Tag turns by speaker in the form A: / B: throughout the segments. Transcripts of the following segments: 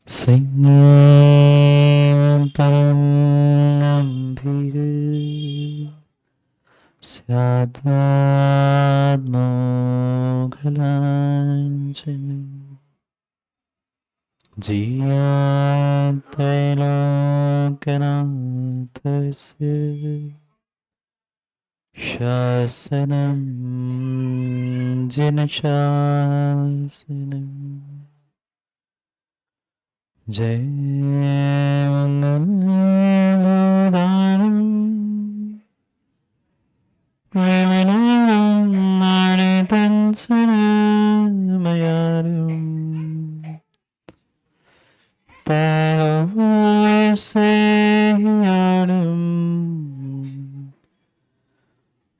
A: संयमपरमगम्भीर स्याद्वाद्मोघलाञ्छनं जियात्रैलोक्यनाथस्य शासनं जिनशासनम्। जय मंगलदानम प्रेमनादंसनमयारम तारवसेयारम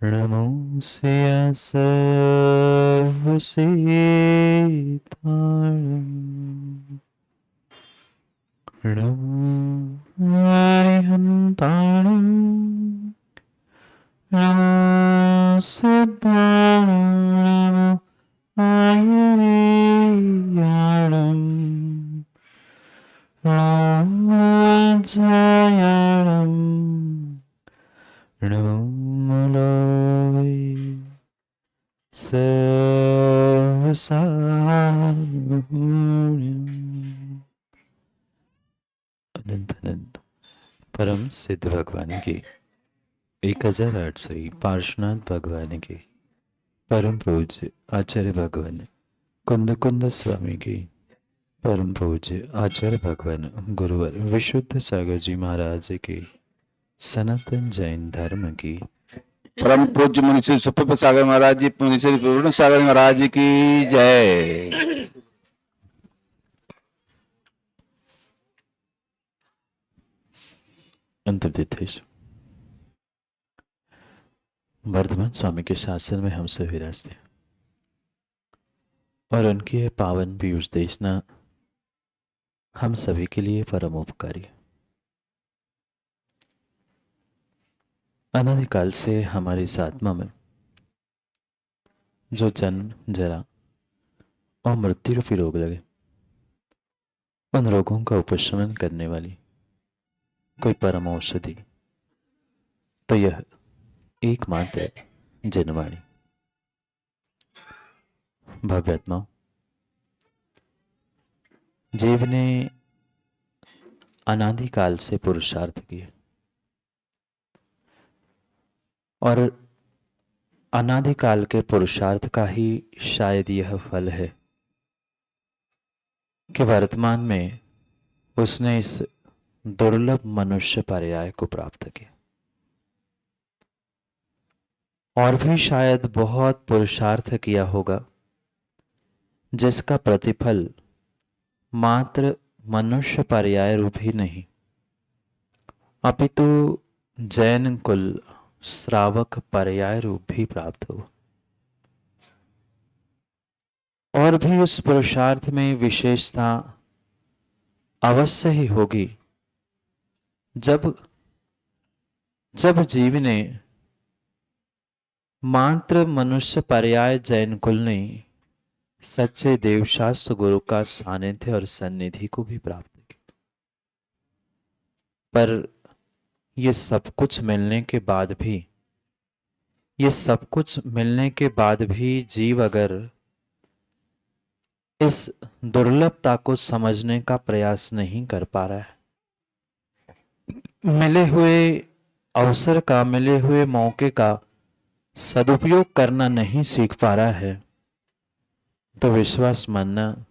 A: नमोऽस्या सर्वसेतारम नमो हरिहन्ताणं नमो सिद्धाणं नमो आयुर्याणं नमो जयाणं नमो लोय सर्वसाधारणं। अनंत अनंत परम सिद्ध भगवान की 1800 पार्श्वनाथ भगवान की परम पूज्य आचार्य भगवान कुंद कुंद स्वामी की परम पूज्य आचार्य भगवान गुरुवर विशुद्ध सागर जी महाराज की सनातन जैन धर्म की
B: परम पूज्य मुनि सुप्रभ सागर महाराज जी, मुनि पूर्ण सागर महाराज जी की जय।
A: अंतर्दितेश वर्धमान स्वामी के शासन में हम सभी विराजते और उनकी यह पावन पीयूष देशना हम सभी के लिए परम उपकारी। अनादिकाल से हमारी इस आत्मा में जो जन्म जरा और मृत्यु रूपी रोग लगे, उन रोगों का उपशमन करने वाली कोई परम औषधि तो यह एकमात्र जनवाणी। भव्यात्मा जीव ने अनादिकाल से पुरुषार्थ किए और अनादिकाल के पुरुषार्थ का ही शायद यह फल है कि वर्तमान में उसने इस दुर्लभ मनुष्य पर्याय को प्राप्त किया। और भी शायद बहुत पुरुषार्थ किया होगा जिसका प्रतिफल मात्र मनुष्य पर्याय रूप ही नहीं अपितु जैन कुल श्रावक पर्याय रूप भी प्राप्त हुआ। और भी उस पुरुषार्थ में विशेषता अवश्य ही होगी जब जीव ने मात्र मनुष्य पर्याय जैन कुल नहीं सच्चे देवशास्त्र गुरु का सानिध्य और सन्निधि को भी प्राप्त किया। पर ये सब कुछ मिलने के बाद भी जीव अगर इस दुर्लभता को समझने का प्रयास नहीं कर पा रहा है, मिले हुए अवसर का, मिले हुए मौके का सदुपयोग करना नहीं सीख पा रहा है, तो विश्वास मानना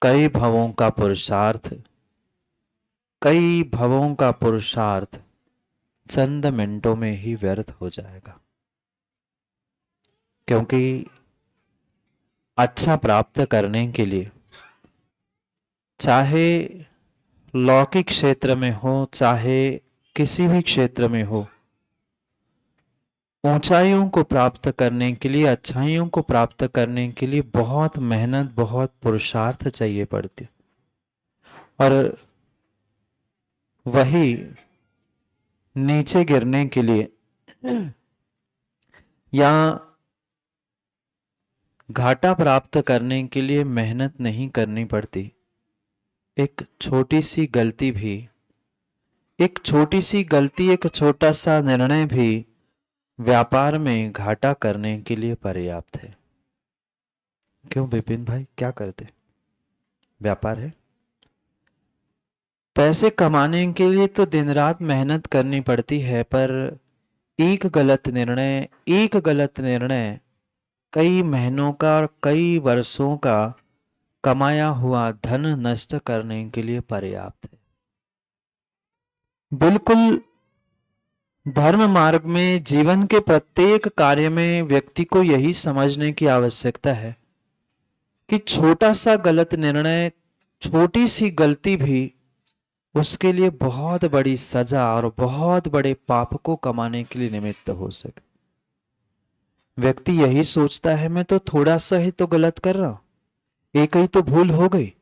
A: कई भवों का पुरुषार्थ चंद मिनटों में ही व्यर्थ हो जाएगा। क्योंकि अच्छा प्राप्त करने के लिए चाहे लौकिक क्षेत्र में हो चाहे किसी भी क्षेत्र में हो, ऊंचाइयों को प्राप्त करने के लिए, अच्छाइयों को प्राप्त करने के लिए बहुत मेहनत, बहुत पुरुषार्थ चाहिए पड़ती। और वही नीचे गिरने के लिए या घाटा प्राप्त करने के लिए मेहनत नहीं करनी पड़ती, एक छोटी सी गलती भी, एक छोटी सी गलती, एक छोटा सा निर्णय भी व्यापार में घाटा करने के लिए पर्याप्त है। क्यों विपिन भाई, क्या करते? व्यापार है। पैसे कमाने के लिए तो दिन रात मेहनत करनी पड़ती है, पर एक गलत निर्णय, एक गलत निर्णय कई महीनों का और कई वर्षों का कमाया हुआ धन नष्ट करने के लिए पर्याप्त है। बिल्कुल धर्म मार्ग में, जीवन के प्रत्येक कार्य में व्यक्ति को यही समझने की आवश्यकता है कि छोटा सा गलत निर्णय, छोटी सी गलती भी उसके लिए बहुत बड़ी सजा और बहुत बड़े पाप को कमाने के लिए निमित्त हो सके। व्यक्ति यही सोचता है मैं तो थोड़ा सा ही तो गलत कर रहा हूं, एक ही तो भूल हो गई।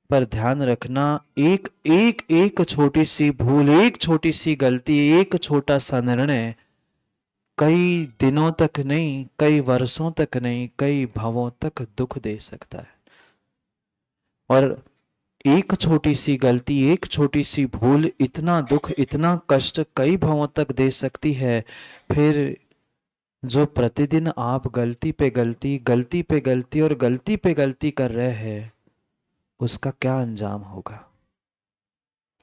A: पर ध्यान रखना, एक एक एक छोटी सी भूल, एक छोटी सी गलती, एक छोटा सा निर्णय कई दिनों तक नहीं, कई वर्षों तक नहीं, कई भवों तक दुख दे सकता है। और एक छोटी सी गलती, एक छोटी सी भूल इतना दुख, इतना कष्ट कई भवों तक दे सकती है। फिर जो प्रतिदिन आप गलती पे गलती, गलती पे गलती और गलती पे गलती कर रहे हैं, उसका क्या अंजाम होगा?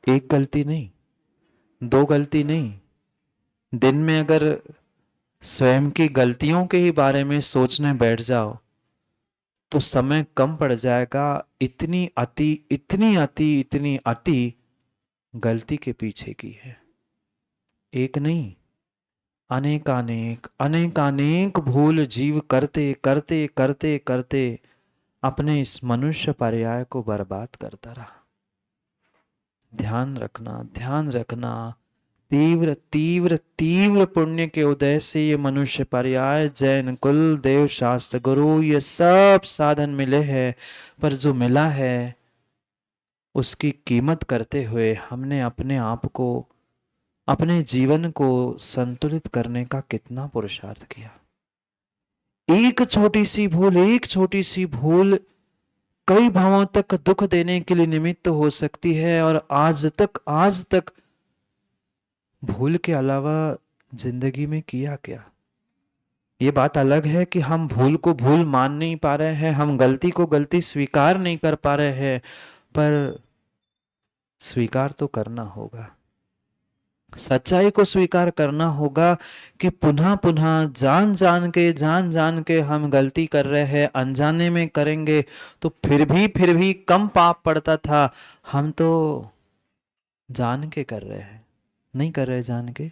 A: एक गलती नहीं, दो गलती नहीं, दिन में अगर स्वयं की गलतियों के ही बारे में सोचने बैठ जाओ तो समय कम पड़ जाएगा। इतनी अति, इतनी अति, इतनी अति गलती के पीछे की है। एक नहीं, अनेकानेक अनेकानेक भूल जीव करते करते करते करते अपने इस मनुष्य पर्याय को बर्बाद करता रहा। ध्यान रखना, ध्यान रखना, तीव्र तीव्र तीव्र पुण्य के उदय से ये मनुष्य पर्याय, जैन कुल, देव शास्त्र, गुरु, ये सब साधन मिले हैं। पर जो मिला है उसकी कीमत करते हुए हमने अपने आप को, अपने जीवन को संतुलित करने का कितना पुरुषार्थ किया। एक छोटी सी भूल, एक छोटी सी भूल कई भावों तक दुख देने के लिए निमित्त हो सकती है। और आज तक भूल के अलावा जिंदगी में किया क्या? ये बात अलग है कि हम भूल को भूल मान नहीं पा रहे हैं, हम गलती को गलती स्वीकार नहीं कर पा रहे हैं, पर स्वीकार तो करना होगा, सच्चाई को स्वीकार करना होगा कि पुनः पुनः जान जान के हम गलती कर रहे हैं। अनजाने में करेंगे तो फिर भी कम पाप पड़ता था। हम तो जान के कर रहे हैं, नहीं कर रहे जान के।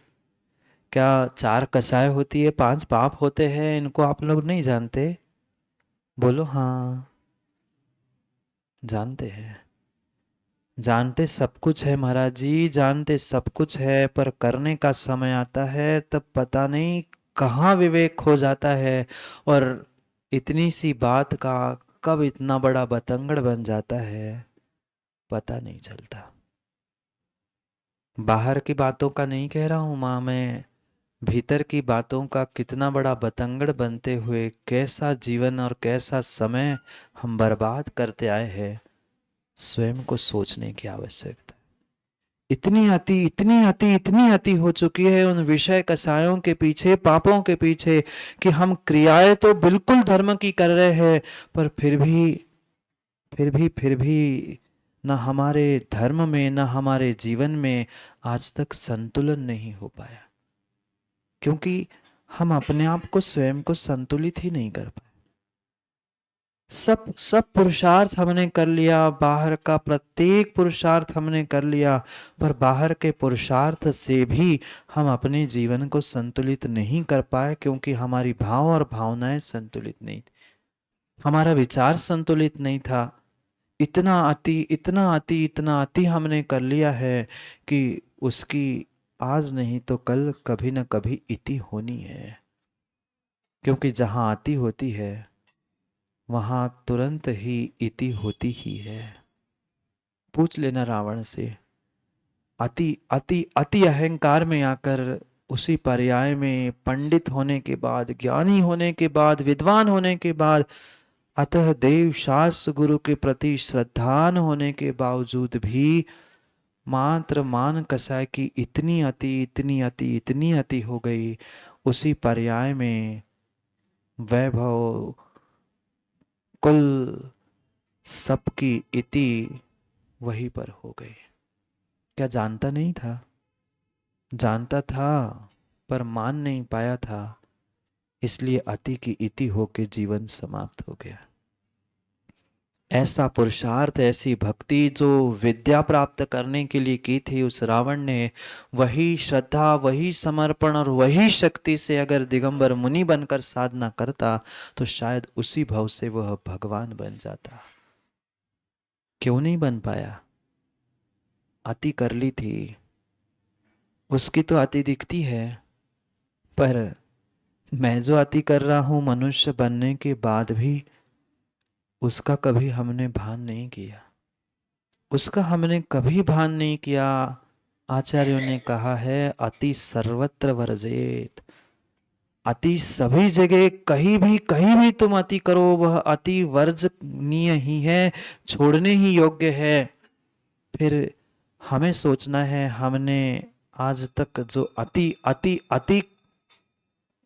A: क्या 4 कसाय होती है, 5 पाप होते हैं, इनको आप लोग नहीं जानते? बोलो हाँ, जानते हैं। जानते सब कुछ है महाराज जी, जानते सब कुछ है, पर करने का समय आता है तब पता नहीं कहाँ विवेक खो जाता है और इतनी सी बात का कब इतना बड़ा बतंगड़ बन जाता है पता नहीं चलता। बाहर की बातों का नहीं कह रहा हूँ माँ मैं, भीतर की बातों का कितना बड़ा बतंगड़ बनते हुए कैसा जीवन और कैसा समय हम बर्बाद करते आए हैं, स्वयं को सोचने की आवश्यकता। इतनी अति, इतनी अति, इतनी अति हो चुकी है उन विषय कसायों के पीछे, पापों के पीछे, कि हम क्रियाएं तो बिल्कुल धर्म की कर रहे हैं, पर फिर भी न हमारे धर्म में, न हमारे जीवन में आज तक संतुलन नहीं हो पाया, क्योंकि हम अपने आप को, स्वयं को संतुलित ही नहीं कर पाए। सब पुरुषार्थ हमने कर लिया, बाहर का प्रत्येक पुरुषार्थ हमने कर लिया, पर बाहर के पुरुषार्थ से भी हम अपने जीवन को संतुलित नहीं कर पाए, क्योंकि हमारी भाव और भावनाएं संतुलित नहीं थी, हमारा विचार संतुलित नहीं था। इतना अति, इतना अति, इतना अति हमने कर लिया है कि उसकी आज नहीं तो कल कभी न कभी इति होनी है, क्योंकि जहां अति होती है वहां तुरंत ही इति होती ही है। पूछ लेना रावण से, अति अति अति अहंकार में आकर उसी पर्याय में पंडित होने के बाद, ज्ञानी होने के बाद, विद्वान होने के बाद अतः देव शास्त्र गुरु के प्रति श्रद्धान होने के बावजूद भी मात्र मान कसाय की इतनी अति इतनी अति इतनी अति हो गई, उसी पर्याय में वैभव कुल सबकी इति वहीं पर हो गई। क्या जानता नहीं था? जानता था पर मान नहीं पाया था, इसलिए अति की इति होके जीवन समाप्त हो गया। ऐसा पुरुषार्थ, ऐसी भक्ति जो विद्या प्राप्त करने के लिए की थी उस रावण ने, वही श्रद्धा, वही समर्पण और वही शक्ति से अगर दिगंबर मुनि बनकर साधना करता तो शायद उसी भाव से वह भगवान बन जाता। क्यों नहीं बन पाया? अति कर ली थी। उसकी तो अति दिखती है, पर मैं जो अति कर रहा हूं मनुष्य बनने के बाद भी, उसका कभी हमने भान नहीं किया। उसका हमने कभी भान नहीं किया। आचार्यों ने कहा है अति सर्वत्र वर्जेत। अति सभी जगह, कहीं भी तुम अति करो वह अति वर्जनीय ही है, छोड़ने ही योग्य है। फिर हमें सोचना है हमने आज तक जो अति अति अति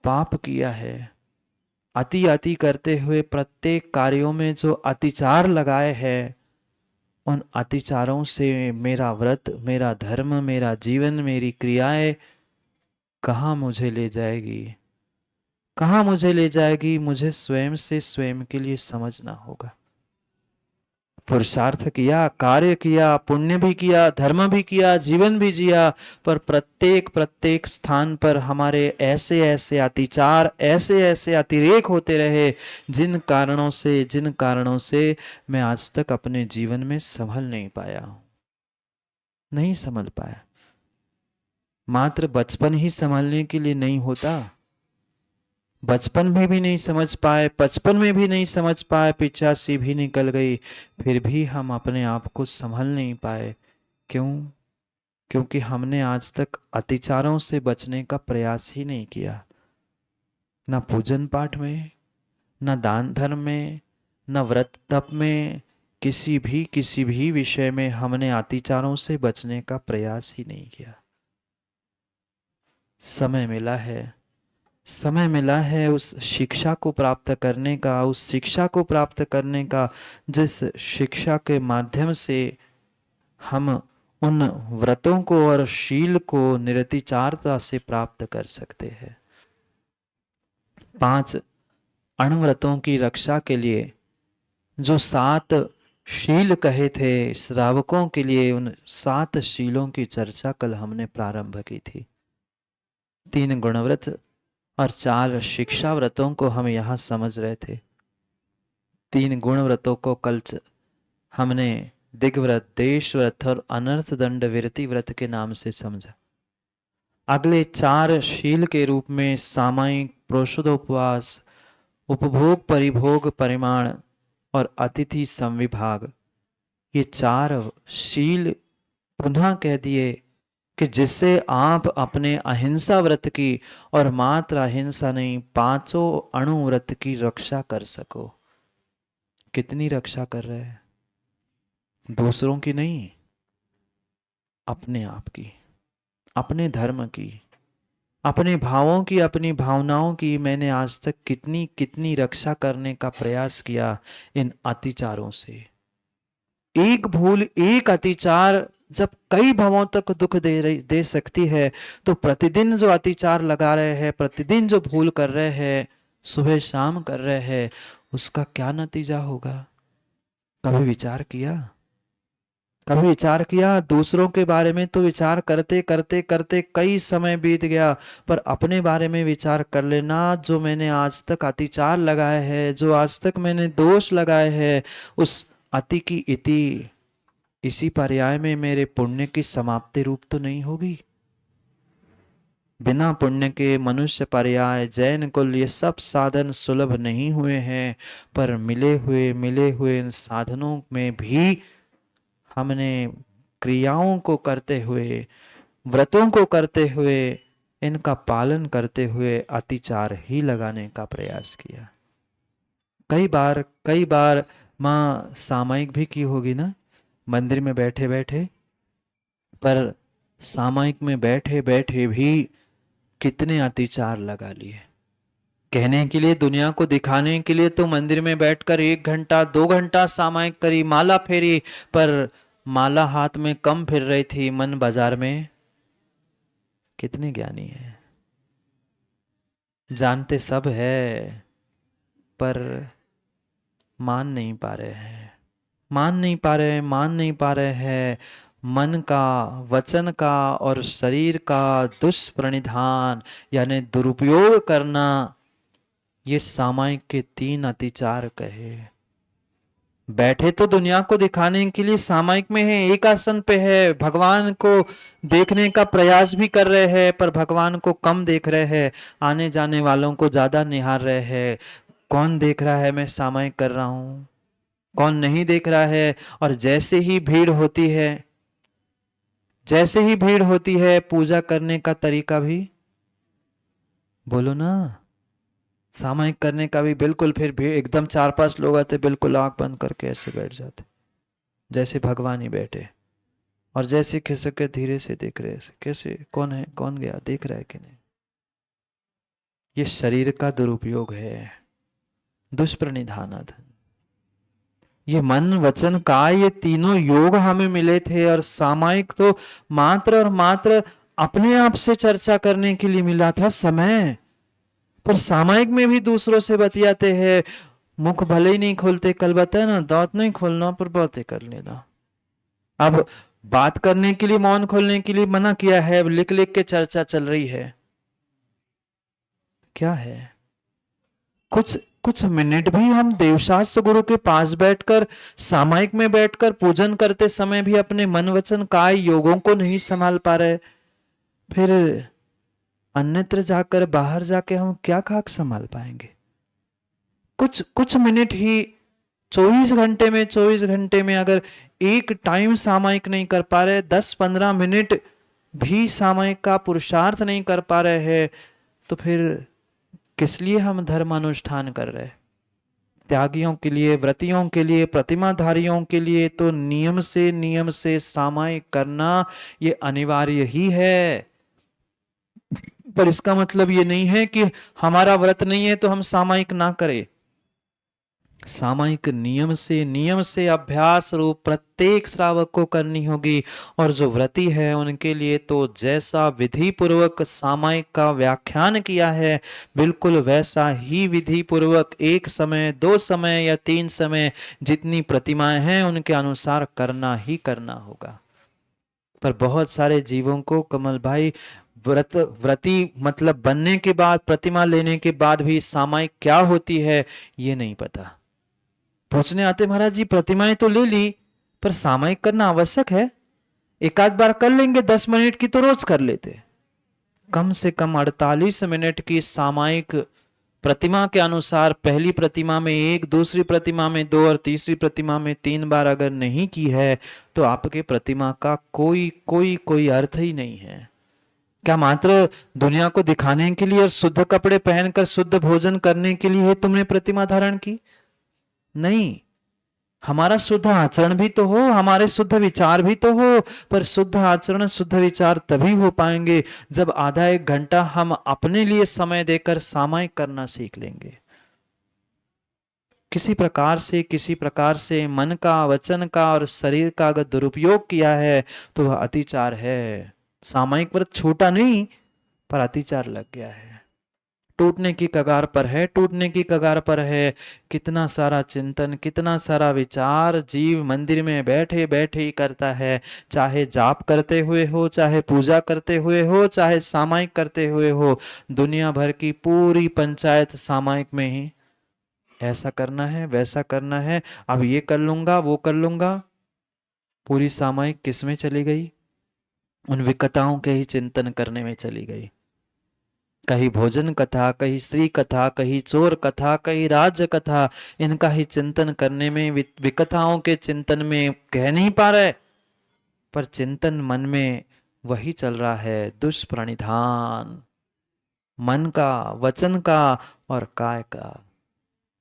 A: पाप किया है, अति अति करते हुए प्रत्येक कार्यों में जो अतिचार लगाए हैं, उन अतिचारों से मेरा व्रत, मेरा धर्म, मेरा जीवन, मेरी क्रियाएं कहाँ मुझे ले जाएगी, कहाँ मुझे ले जाएगी? मुझे स्वयं से स्वयं के लिए समझना होगा। पुरुषार्थ किया, कार्य किया, पुण्य भी किया, धर्म भी किया, जीवन भी जिया, पर प्रत्येक स्थान पर हमारे ऐसे ऐसे अतिचार, ऐसे ऐसे अतिरेक होते रहे जिन कारणों से मैं आज तक अपने जीवन में संभल नहीं पाया हूं, नहीं संभल पाया। मात्र बचपन ही संभलने के लिए नहीं होता। बचपन में भी नहीं समझ पाए, 55 में भी नहीं समझ पाए, 85 भी निकल गई, फिर भी हम अपने आप को संभल नहीं पाए। क्यों? क्योंकि हमने आज तक अतिचारों से बचने का प्रयास ही नहीं किया। न पूजन पाठ में, न दान धर्म में, न व्रत तप में, किसी भी विषय में हमने अतिचारों से बचने का प्रयास ही नहीं किया। समय मिला है उस शिक्षा को प्राप्त करने का, उस शिक्षा को प्राप्त करने का जिस शिक्षा के माध्यम से हम उन व्रतों को और शील को निरतिचारता से प्राप्त कर सकते हैं। 5 अणव्रतों की रक्षा के लिए जो 7 शील कहे थे श्रावकों के लिए, उन 7 शीलों की चर्चा कल हमने प्रारंभ की थी। 3 गुणव्रत और 4 शिक्षा व्रतों को हम यहां समझ रहे थे। 3 गुण व्रतों को कल हमने दिग्व्रत, देश व्रत और अनर्थ दंड विरति व्रत के नाम से समझा। अगले 4 शील के रूप में सामायिक प्रोषदोपवास, उपभोग परिभोग परिमाण और अतिथि संविभाग, ये 4 शील पुनः कह दिए कि जिससे आप अपने अहिंसा व्रत की और मात्र अहिंसा नहीं 5 अणु व्रत की रक्षा कर सको। कितनी रक्षा कर रहे हैं? दूसरों की नहीं, अपने आप की, अपने धर्म की, अपने भावों की, अपनी भावनाओं की। मैंने आज तक कितनी कितनी रक्षा करने का प्रयास किया इन अतिचारों से। एक भूल, एक अतिचार जब कई भवों तक दुख दे सकती है, तो प्रतिदिन जो अतिचार लगा रहे हैं, प्रतिदिन जो भूल कर रहे हैं, सुबह शाम कर रहे हैं, उसका क्या नतीजा होगा? कभी विचार किया? कभी विचार किया? दूसरों के बारे में तो विचार करते करते करते कई समय बीत गया, पर अपने बारे में विचार कर लेना। जो मैंने आज तक अतिचार लगाए हैं, जो आज तक मैंने दोष लगाए हैं, उस अति की इति इसी पर्याय में मेरे पुण्य की समाप्ति रूप तो नहीं होगी? बिना पुण्य के मनुष्य पर्याय, जैन कुल, ये सब साधन सुलभ नहीं हुए हैं, पर मिले हुए इन साधनों में भी हमने क्रियाओं को करते हुए, व्रतों को करते हुए, इनका पालन करते हुए अतिचार ही लगाने का प्रयास किया। कई बार माँ सामायिक भी की होगी ना मंदिर में बैठे बैठे, पर सामायिक में बैठे बैठे भी कितने अतिचार लगा लिए। कहने के लिए, दुनिया को दिखाने के लिए तो मंदिर में बैठकर 1 घंटा 2 घंटा सामायिक करी, माला फेरी, पर माला हाथ में कम फिर रही थी, मन बाजार में। कितने ज्ञानी है, जानते सब है, पर मान नहीं पा रहे हैं, मान नहीं पा रहे हैं, मान नहीं पा रहे हैं। मन का, वचन का और शरीर का दुष्प्रणिधान यानी दुरुपयोग करना, ये सामायिक के 3 अतिचार कहे। बैठे तो दुनिया को दिखाने के लिए सामायिक में है, एक आसन पे है, भगवान को देखने का प्रयास भी कर रहे हैं, पर भगवान को कम देख रहे हैं, आने जाने वालों को ज्यादा निहार रहे हैं। कौन देख रहा है मैं सामायिक कर रहा हूं, कौन नहीं देख रहा है। और जैसे ही भीड़ होती है, जैसे ही भीड़ होती है, पूजा करने का तरीका भी, बोलो ना, सामायिक करने का भी बिल्कुल, फिर भी एकदम 4-5 लोग आते, बिल्कुल आंख बंद करके ऐसे बैठ जाते जैसे भगवान ही बैठे, और जैसे खिसक धीरे से देख रहे, कैसे, कौन है, कौन गया, देख रहा है कि नहीं। ये शरीर का दुरुपयोग है, दुष्प्रणिधान। ये मन वचन का, ये तीनों योग हमें मिले थे, और सामायिक तो मात्र और मात्र अपने आप से चर्चा करने के लिए मिला था समय, पर सामायिक में भी दूसरों से बतियाते हैं। मुख भले ही नहीं खोलते, कल बताया ना, दांत नहीं खोलना पर बातें कर लेना। अब बात करने के लिए, मौन खोलने के लिए मना किया है, लिख लिख के चर्चा चल रही है। क्या है, कुछ कुछ मिनट भी हम देवशास्त्र गुरु के पास बैठकर, सामायिक में बैठकर पूजन करते समय भी अपने मन वचन काय योगों को नहीं संभाल पा रहे, फिर अन्यत्र जाकर, बाहर जाके हम क्या खाक संभाल पाएंगे। कुछ कुछ मिनट ही 24 घंटे में अगर एक टाइम सामायिक नहीं कर पा रहे, 10-15 मिनट भी सामायिक का पुरुषार्थ नहीं कर पा रहे हैं, तो फिर किस लिए हम धर्मानुष्ठान कर रहे हैं। त्यागियों के लिए, व्रतियों के लिए, प्रतिमाधारियों के लिए तो नियम से सामायिक करना ये अनिवार्य ही है। पर इसका मतलब ये नहीं है कि हमारा व्रत नहीं है तो हम सामायिक ना करें। सामायिक नियम से अभ्यास रूप प्रत्येक श्रावक को करनी होगी, और जो व्रती है उनके लिए तो जैसा विधि पूर्वक सामायिक का व्याख्यान किया है, बिल्कुल वैसा ही विधि पूर्वक 1 समय 2 समय या 3 समय जितनी प्रतिमाएं हैं उनके अनुसार करना ही करना होगा। पर बहुत सारे जीवों को, कमल भाई, व्रती मतलब बनने के बाद, प्रतिमा लेने के बाद भी सामायिक क्या होती है ये नहीं पता। पूछने आते, महाराज जी प्रतिमाएं तो ले ली, पर सामायिक करना आवश्यक है। एक आध बार कर लेंगे, 10 मिनट की तो रोज कर लेते, कम से कम 48 मिनट की सामायिक प्रतिमा के अनुसार, पहली प्रतिमा में 1, दूसरी प्रतिमा में 2 और तीसरी प्रतिमा में 3 बार अगर नहीं की है तो आपके प्रतिमा का कोई अर्थ ही नहीं है। क्या मात्र दुनिया को दिखाने के लिए और शुद्ध कपड़े पहनकर शुद्ध भोजन करने के लिए तुमने प्रतिमा धारण की? नहीं, हमारा शुद्ध आचरण भी तो हो, हमारे शुद्ध विचार भी तो हो, पर शुद्ध आचरण शुद्ध विचार तभी हो पाएंगे जब आधा 1 घंटा हम अपने लिए समय देकर सामायिक करना सीख लेंगे। किसी प्रकार से मन का, वचन का और शरीर का अगर दुरुपयोग किया है तो वह अतिचार है। सामायिक व्रत छूटा नहीं, पर अतिचार लग गया है, टूटने की कगार पर है, टूटने की कगार पर है। कितना सारा चिंतन, कितना सारा विचार जीव मंदिर में बैठे बैठे ही करता है, चाहे जाप करते हुए हो, चाहे पूजा करते हुए हो, चाहे सामायिक करते हुए हो। दुनिया भर की पूरी पंचायत सामायिक में ही, ऐसा करना है, वैसा करना है, अब ये कर लूंगा, वो कर लूंगा। पूरी सामायिक किस में चली गई? उन विकताओं के ही चिंतन करने में चली गई। कहीं भोजन कथा, कहीं श्री कथा, कहीं चोर कथा, कहीं राज्य कथा, इनका ही चिंतन करने में, विकथाओं के चिंतन में कह नहीं पा रहे, पर चिंतन मन में वही चल रहा है, दुष्प्रणिधान मन का, वचन का और काय का।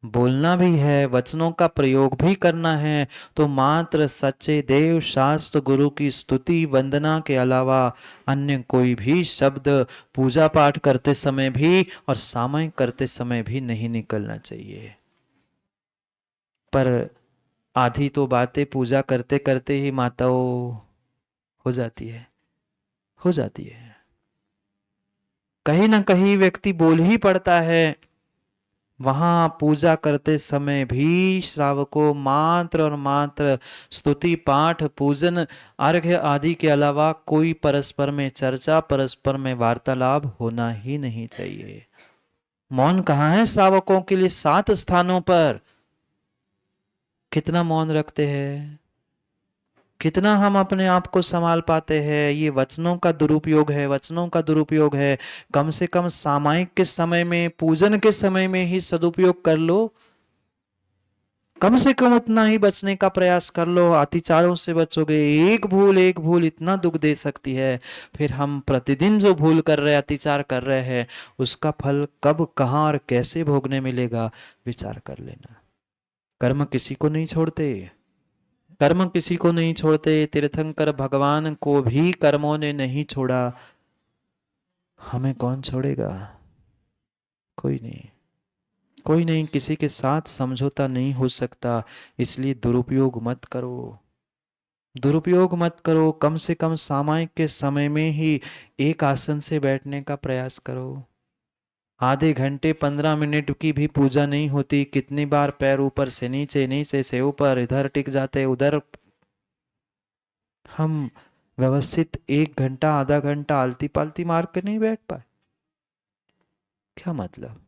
C: बोलना भी है, वचनों का प्रयोग भी करना है, तो मात्र सच्चे देव शास्त्र गुरु की स्तुति वंदना के अलावा अन्य कोई भी शब्द पूजा पाठ करते समय भी और सामयिक करते समय भी नहीं निकलना चाहिए। पर आधी तो बातें पूजा करते करते ही माताओं हो जाती है, हो जाती है। कहीं ना कहीं व्यक्ति बोल ही पड़ता है। वहां पूजा करते समय भी श्रावकों मात्र और मात्र स्तुति पाठ पूजन अर्घ्य आदि के अलावा कोई परस्पर में चर्चा परस्पर में वार्तालाप होना ही नहीं चाहिए। मौन कहाँ है श्रावकों के लिए? 7 स्थानों पर कितना मौन रखते हैं, कितना हम अपने आप को संभाल पाते हैं? ये वचनों का दुरुपयोग है, वचनों का दुरुपयोग है। कम से कम सामायिक के समय में, पूजन के समय में ही सदुपयोग कर लो। कम से कम उतना ही बचने का प्रयास कर लो। अतिचारों से बचोगे। एक भूल इतना दुख दे सकती है। फिर हम प्रतिदिन जो भूल कर रहे, अतिचार कर रहे हैं, उसका फल कब, कहां और कैसे भोगने मिलेगा, विचार कर लेना। कर्म किसी को नहीं छोड़ते, कर्म किसी को नहीं छोड़ते। तीर्थंकर भगवान को भी कर्मों ने नहीं छोड़ा, हमें कौन छोड़ेगा? कोई नहीं, कोई नहीं। किसी के साथ समझौता नहीं हो सकता। इसलिए दुरुपयोग मत करो, दुरुपयोग मत करो। कम से कम सामायिक के समय में ही एक आसन से बैठने का प्रयास करो। आधे घंटे 15 मिनट की भी पूजा नहीं होती। कितनी बार पैर ऊपर से नीचे, नीचे से ऊपर, इधर टिक जाते उधर। हम व्यवस्थित 1 घंटा आधा घंटा आलती पालती मार कर नहीं बैठ पाए, क्या मतलब?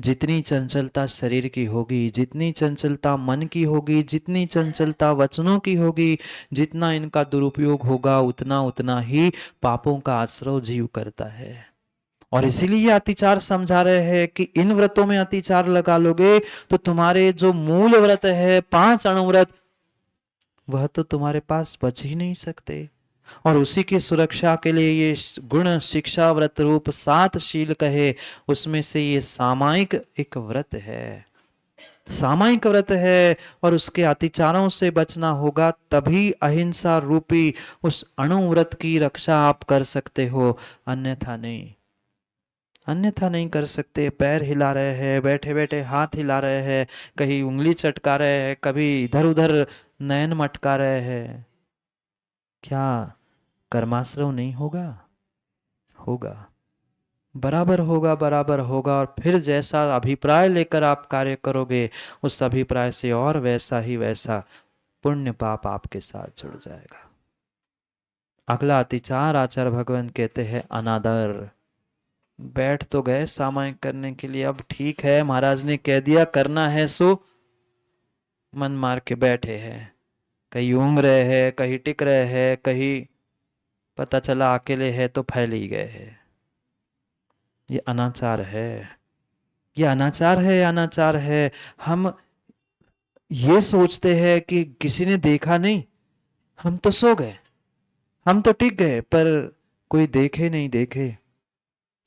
C: जितनी चंचलता शरीर की होगी, जितनी चंचलता मन की होगी, जितनी चंचलता वचनों की होगी, जितना इनका दुरुपयोग होगा, उतना उतना ही पापों का आश्रय जीव करता है। और इसीलिए अतिचार समझा रहे हैं कि इन व्रतों में अतिचार लगा लोगे तो तुम्हारे जो मूल व्रत है 5 अणुव्रत, वह तो तुम्हारे पास बच ही नहीं सकते। और उसी की सुरक्षा के लिए ये गुण शिक्षा व्रत रूप 7 शील कहे, उसमें से ये सामायिक एक व्रत है, सामायिक व्रत है। और उसके अतिचारों से बचना होगा, तभी अहिंसा रूपी उस अणु व्रत की रक्षा आप कर सकते हो, अन्यथा नहीं, अन्यथा नहीं कर सकते। पैर हिला रहे हैं, बैठे बैठे हाथ हिला रहे हैं, कहीं उंगली चटका रहे हैं, कभी इधर उधर नयन मटका रहे हैं, क्या कर्माश्रव नहीं होगा? होगा, बराबर होगा, बराबर होगा। और फिर जैसा अभिप्राय लेकर आप कार्य करोगे, उस अभिप्राय से और वैसा ही वैसा पुण्य पाप आपके साथ जुड़ जाएगा। अगला अतिचार आचार्य भगवान कहते हैं अनादर। बैठ तो गए सामायिक करने के लिए, अब ठीक है महाराज ने कह दिया करना है, सो मन मार के बैठे हैं। कहीं ऊँग रहे हैं, कहीं टिक रहे हैं, कहीं पता चला अकेले है तो फैल ही गए हैं। ये अनाचार है, ये अनाचार है, अनाचार है। हम ये सोचते हैं कि किसी ने देखा नहीं, हम तो सो गए, हम तो टिक गए, पर कोई देखे नहीं देखे,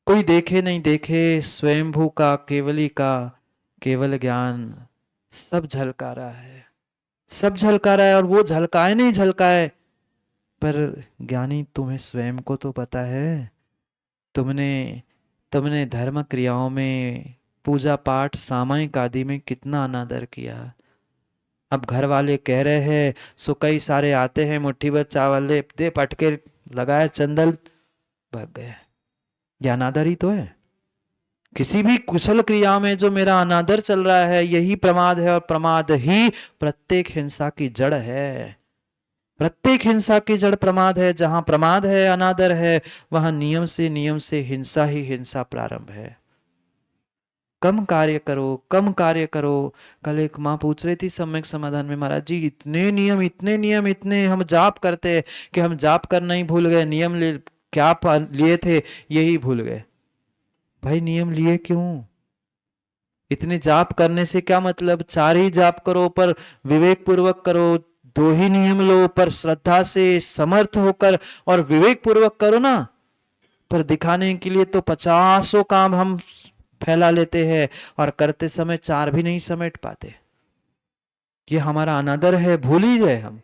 C: कोई देखे नहीं देखे। स्वयंभू का, केवली का केवल ज्ञान सब झलका रहा है, सब झलका रहा है। और वो झलकाए नहीं झलकाए, पर ज्ञानी तुम्हें स्वयं को तो पता है। तुमने तुमने धर्म क्रियाओं में, पूजा पाठ सामायिक आदि में कितना अनादर किया। अब घर वाले कह रहे हैं, सो कई सारे आते हैं, मुट्ठी भर चावल दे पटके लगाए चंदल, भाग गए। ये अनादर ही तो है। किसी भी कुशल क्रिया में जो मेरा अनादर चल रहा है, यही प्रमाद है। और प्रमाद ही प्रत्येक हिंसा की जड़ है, प्रत्येक हिंसा की जड़ प्रमाद है। जहां प्रमाद है, अनादर है, वहां नियम से हिंसा ही हिंसा प्रारंभ है। कम कार्य करो, कम कार्य करो। कल एक माँ पूछ रही थी सम्यक समाधान में, महाराज जी इतने नियम, इतने नियम, इतने हम जाप करते कि हम जाप करना ही भूल गए, नियम क्या लिए थे यही भूल गए। भाई नियम लिए क्यों? इतने जाप करने से क्या मतलब? 4 ही जाप करो, पर विवेक पूर्वक करो। 2 ही नियम लो, पर श्रद्धा से समर्थ होकर और विवेक पूर्वक करो ना। पर दिखाने के लिए तो 50 काम हम फैला लेते हैं और करते समय 4 भी नहीं समेट पाते। ये हमारा अनादर है, भूल ही गए हम।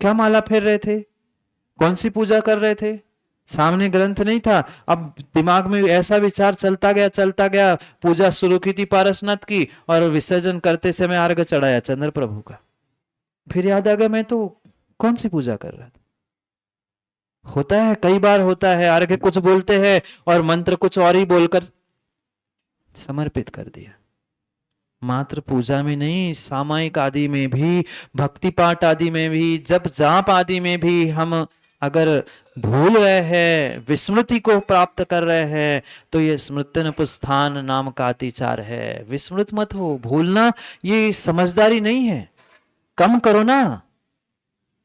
C: क्या माला फेर रहे थे, कौन सी पूजा कर रहे थे, सामने ग्रंथ नहीं था। अब दिमाग में ऐसा विचार चलता गया, पूजा शुरू की थी पारसनाथ की और विसर्जन करते समय अर्घ चढ़ाया चंद्र प्रभु का। फिर याद आ गया मैं तो कौन सी पूजा कर रहा था। होता है, कई बार होता है, अर्घ्य कुछ बोलते हैं और मंत्र कुछ और ही बोलकर समर्पित कर दिया। मात्र पूजा में नहीं, सामायिक आदि में भी, भक्ति पाठ आदि में भी, जप जाप आदि में भी हम अगर भूल रहे हैं, विस्मृति को प्राप्त कर रहे हैं, तो ये स्मृत्यनुपस्थान नाम का अतिचार है। विस्मृत मत हो, भूलना ये समझदारी नहीं है। कम करो ना,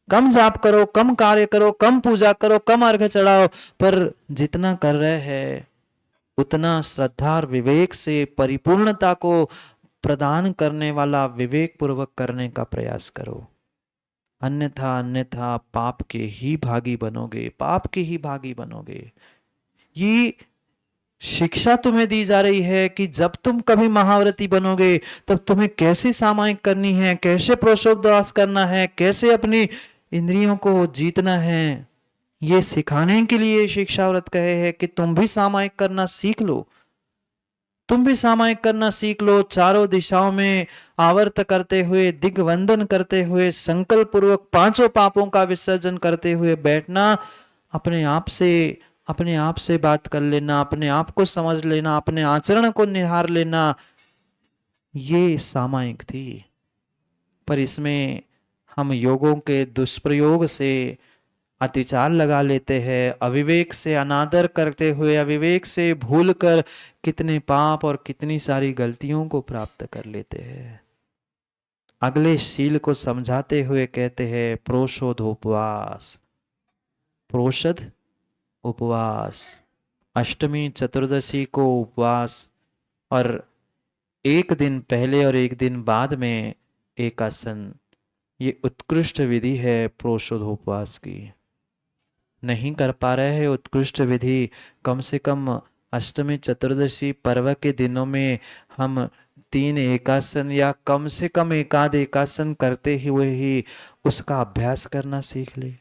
C: कम जाप करो, कम कार्य करो, कम पूजा करो, कम अर्घ्य चढ़ाओ, पर जितना कर रहे हैं उतना श्रद्धा और विवेक से परिपूर्णता को प्रदान करने वाला विवेक पूर्वक करने का प्रयास करो। अन्यथा पाप के ही भागी बनोगे, पाप के ही भागी बनोगे। ये शिक्षा तुम्हें दी जा रही है कि जब तुम कभी महाव्रती बनोगे तब तुम्हें कैसे सामायिक करनी है, कैसे प्रोषोपवास करना है, कैसे अपनी इंद्रियों को जीतना है। ये सिखाने के लिए शिक्षाव्रत कहे है कि तुम भी सामायिक करना सीख लो, तुम भी सामायिक करना सीख लो। चारों दिशाओं में आवर्त करते हुए, दिग्वंदन करते हुए, संकल्प पूर्वक 5 पापों का विसर्जन करते हुए बैठना, अपने आप से बात कर लेना, अपने आप को समझ लेना, अपने आचरण को निहार लेना, ये सामायिक थी। पर इसमें हम योगों के दुष्प्रयोग से अतिचार लगा लेते हैं, अविवेक से अनादर करते हुए, अविवेक से भूल कर कितने पाप और कितनी सारी गलतियों को प्राप्त कर लेते हैं। अगले शील को समझाते हुए कहते हैं प्रोषोधोपवास, प्रोषद उपवास, अष्टमी चतुर्दशी को उपवास, और एक दिन पहले और एक दिन बाद में एकासन। ये उत्कृष्ट विधि है प्रोषोधोपवास की। नहीं कर पा रहे हैं उत्कृष्ट विधि, कम से कम अष्टमी चतुर्दशी पर्व के दिनों में हम 3 एकासन या कम से कम एकाध एकासन करते हुए ही उसका अभ्यास करना सीख ले।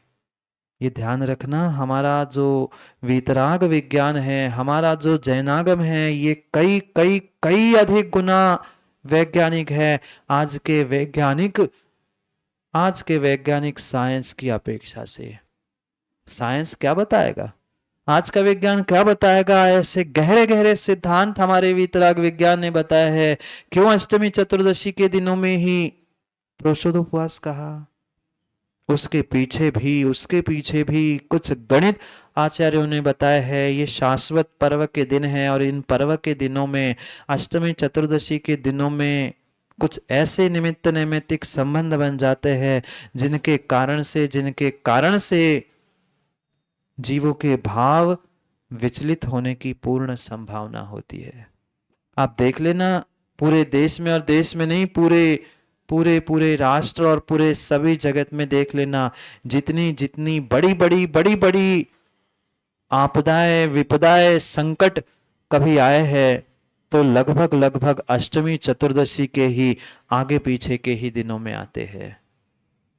C: ये ध्यान रखना, हमारा जो वीतराग विज्ञान है, हमारा जो जैनागम है, ये कई कई कई अधिक गुना वैज्ञानिक है आज के वैज्ञानिक साइंस की अपेक्षा से। साइंस क्या बताएगा, आज का विज्ञान क्या बताएगा? ऐसे गहरे गहरे सिद्धांत हमारे वीतराग विज्ञान ने बताया है। क्यों अष्टमी चतुर्दशी के दिनों में ही प्रोषोधोपवास कहा? उसके पीछे भी कुछ गणित आचार्यों ने बताया है। ये शाश्वत पर्व के दिन है और इन पर्व के दिनों में, अष्टमी चतुर्दशी के दिनों में कुछ ऐसे निमित्त नैमित्तिक संबंध बन जाते हैं जिनके कारण से जीवों के भाव विचलित होने की पूर्ण संभावना होती है। आप देख लेना, पूरे देश में, और देश में नहीं, पूरे राष्ट्र और पूरे सभी जगत में देख लेना, जितनी बड़ी आपदाएं, विपदाएं, संकट कभी आए हैं तो लगभग अष्टमी चतुर्दशी के ही आगे पीछे के ही दिनों में आते हैं।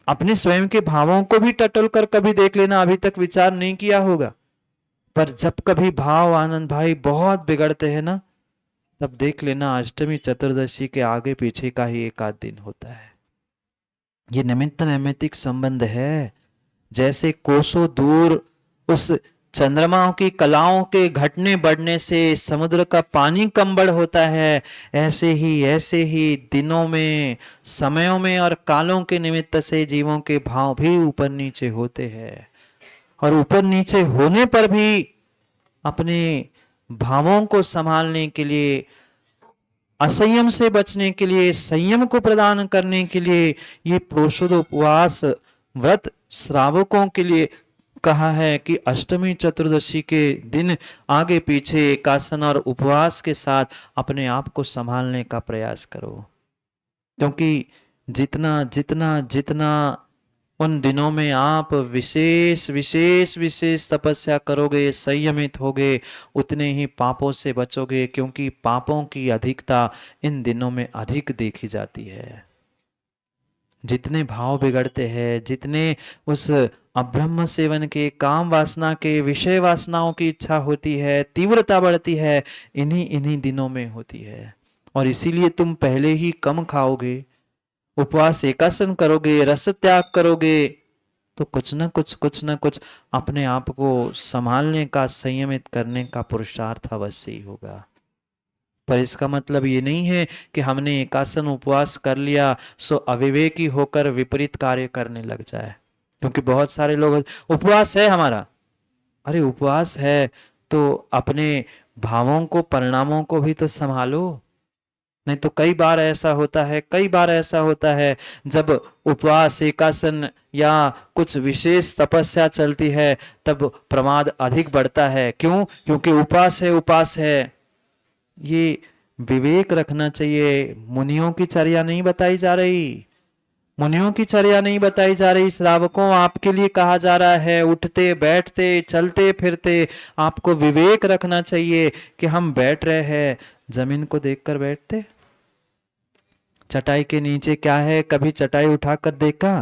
C: अपने स्वयं के भावों को भी टटोल कर कभी देख लेना, अभी तक विचार नहीं किया होगा, पर जब कभी भाव आनंद भाई बहुत बिगड़ते हैं ना, तब देख लेना अष्टमी चतुर्दशी के आगे पीछे का ही एक आध दिन होता है। ये निमित्त नैमित्तिक संबंध है। जैसे कोसों दूर उस चंद्रमाओं की कलाओं के घटने बढ़ने से समुद्र का पानी कम बढ़ होता है, ऐसे ही दिनों में, समयों में और कालों के निमित्त से जीवों के भाव भी ऊपर नीचे होते हैं। और ऊपर नीचे होने पर भी अपने भावों को संभालने के लिए, असंयम से बचने के लिए, संयम को प्रदान करने के लिए ये प्रोषोधोपवास व्रत श्रावकों के लिए कहा है कि अष्टमी चतुर्दशी के दिन आगे पीछे एकासन और उपवास के साथ अपने आप को संभालने का प्रयास करो। क्योंकि जितना उन दिनों में आप विशेष विशेष विशेष तपस्या करोगे, संयमित होगे, उतने ही पापों से बचोगे, क्योंकि पापों की अधिकता इन दिनों में अधिक देखी जाती है। जितने भाव बिगड़ते हैं, जितने उस अब्रह्म सेवन के, काम वासना के, विषय वासनाओं की इच्छा होती है, तीव्रता बढ़ती है, इन्हीं इन्हीं दिनों में होती है। और इसीलिए तुम पहले ही कम खाओगे, उपवास एकासन करोगे, रस त्याग करोगे, तो कुछ न कुछ अपने आप को संभालने का, संयमित करने का पुरुषार्थ अवश्य ही होगा। पर इसका मतलब ये नहीं है कि हमने एकासन उपवास कर लिया सो अविवेकी होकर विपरीत कार्य करने लग जाए। क्योंकि बहुत सारे लोग, उपवास है हमारा, अरे उपवास है तो अपने भावों को, परिणामों को भी तो संभालो। नहीं तो कई बार ऐसा होता है जब उपवास, एकासन या कुछ विशेष तपस्या चलती है तब प्रमाद अधिक बढ़ता है। क्यों? क्योंकि उपास है। ये विवेक रखना चाहिए। मुनियों की चर्या नहीं बताई जा रही, श्रावकों, आपके लिए कहा जा रहा है। उठते बैठते चलते फिरते आपको विवेक रखना चाहिए कि हम बैठ रहे हैं, जमीन को देखकर बैठते, चटाई के नीचे क्या है, कभी चटाई उठाकर देखा?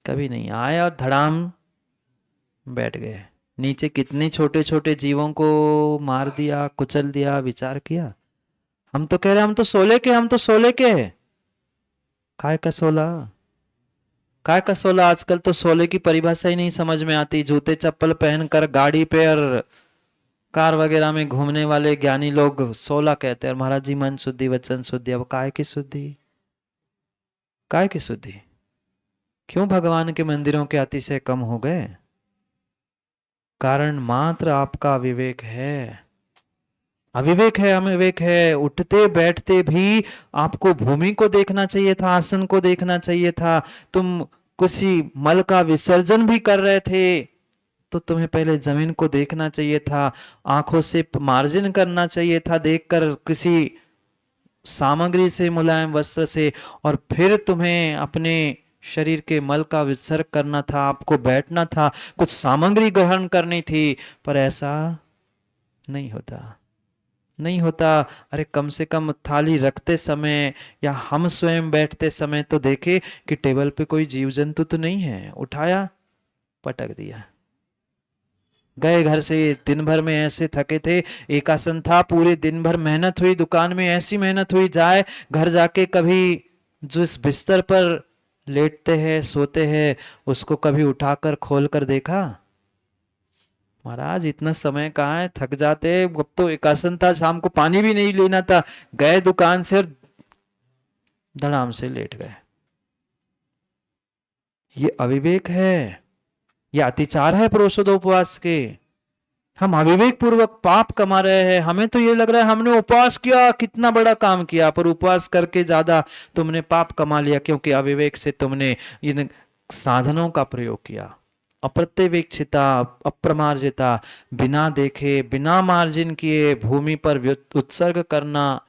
C: कभी नहीं। आए और धड़ाम बैठ गए। नीचे कितने छोटे छोटे जीवों को मार दिया, कुचल दिया, विचार किया? हम तो कह रहे हम तो सोले के काय का सोला? आजकल तो सोले की परिभाषा ही नहीं समझ में आती। जूते चप्पल पहनकर गाड़ी पे और कार वगैरह में घूमने वाले ज्ञानी लोग सोला कहते हैं। और महाराज जी मन शुद्धि, वचन शुद्धि। अब काय की शुद्धि? क्यों भगवान के मंदिरों के अतिशय कम हो गए? कारण मात्र आपका अविवेक है। अविवेक है। उठते बैठते भी आपको भूमि को देखना चाहिए था, आसन को देखना चाहिए था। तुम किसी मल का विसर्जन भी कर रहे थे तो तुम्हें पहले जमीन को देखना चाहिए था, आंखों से मार्जन करना चाहिए था, देखकर किसी सामग्री से, मुलायम वस्त्र से, और फिर तुम्हें अपने शरीर के मल का विसर्ग करना था। आपको बैठना था, कुछ सामग्री ग्रहण करनी थी। पर ऐसा नहीं होता। अरे कम से कम थाली रखते समय या हम स्वयं बैठते समय तो देखे कि टेबल पे कोई जीव जंतु तो नहीं है। उठाया, पटक दिया, गए घर से। दिन भर में ऐसे थके थे, एकासन था, पूरे दिन भर मेहनत हुई, दुकान में ऐसी मेहनत हुई, जाए घर जाके कभी जिस बिस्तर पर लेटते हैं, सोते हैं, उसको कभी उठाकर खोल कर देखा? महाराज इतना समय कहाँ है, थक जाते। अब तो एकासन था, शाम को पानी भी नहीं लेना था, गए दुकान से और धड़ाम से लेट गए। ये अविवेक है, ये अतिचार है पुरुषोदोपवास के। हम अविवेक पूर्वक पाप कमा रहे हैं। हमें तो ये लग रहा है हमने उपवास किया, कितना बड़ा काम किया, पर उपवास करके ज्यादा तुमने पाप कमा लिया, क्योंकि अविवेक से तुमने इन साधनों का प्रयोग किया। अप्रत्यवेक्षिता, अप्रमार्जिता, बिना देखे, बिना मार्जिन किए भूमि पर उत्सर्ग करना,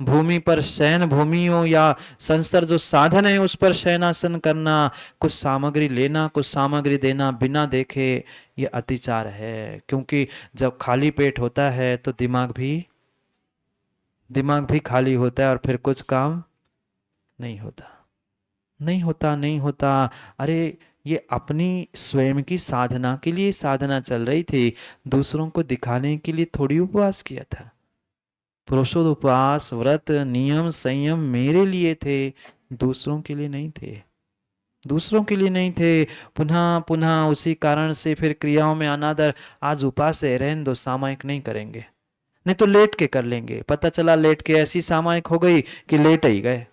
C: भूमि पर शयन, भूमियों या संस्तर जो साधन है उस पर शयनासन करना, कुछ सामग्री लेना, कुछ सामग्री देना बिना देखे, ये अतिचार है। क्योंकि जब खाली पेट होता है तो दिमाग भी खाली होता है और फिर कुछ काम नहीं होता। अरे ये अपनी स्वयं की साधना के लिए साधना चल रही थी, दूसरों को दिखाने के लिए थोड़ी उपवास किया था। पुरुषोपवास, व्रत, नियम, संयम मेरे लिए थे, दूसरों के लिए नहीं थे। पुनः पुनः उसी कारण से फिर क्रियाओं में अनादर। आज उपास है, रहने दो, सामायिक नहीं करेंगे, नहीं तो लेट के कर लेंगे। पता चला लेट के ऐसी सामायिक हो गई कि लेट ही गए।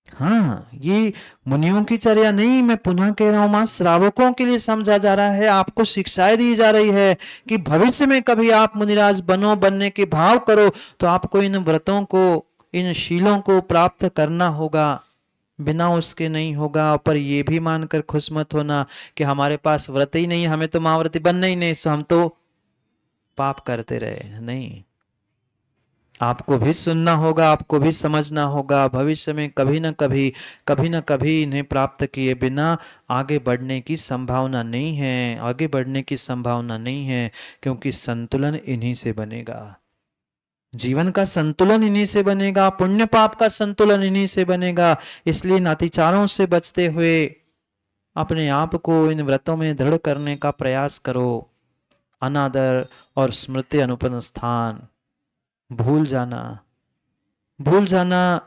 C: हाँ, ये मुनियों की चर्या नहीं, मैं पुनः कह रहा हूं, मां श्रावकों के लिए समझा जा रहा है। आपको शिक्षाएं दी जा रही है कि भविष्य में कभी आप मुनिराज बनो, बनने के भाव करो तो आपको इन व्रतों को, इन शीलों को प्राप्त करना होगा, बिना उसके नहीं होगा। पर ये भी मानकर खुश मत होना कि हमारे पास व्रत ही नहीं, हमें तो महाव्रती बनना ही नहीं, सो हम तो पाप करते रहे। नहीं, आपको भी सुनना होगा, आपको भी समझना होगा। भविष्य में कभी न कभी इन्हें प्राप्त किए बिना आगे बढ़ने की संभावना नहीं है, आगे बढ़ने की संभावना नहीं है, क्योंकि संतुलन इन्हीं से बनेगा। जीवन का संतुलन इन्हीं से बनेगा, पुण्य पाप का संतुलन इन्हीं से बनेगा। इसलिए इन अतिचारों से बचते हुए अपने आप को इन व्रतों में दृढ़ करने का प्रयास करो। अनादर और स्मृति अनुपन्न स्थान, भूल जाना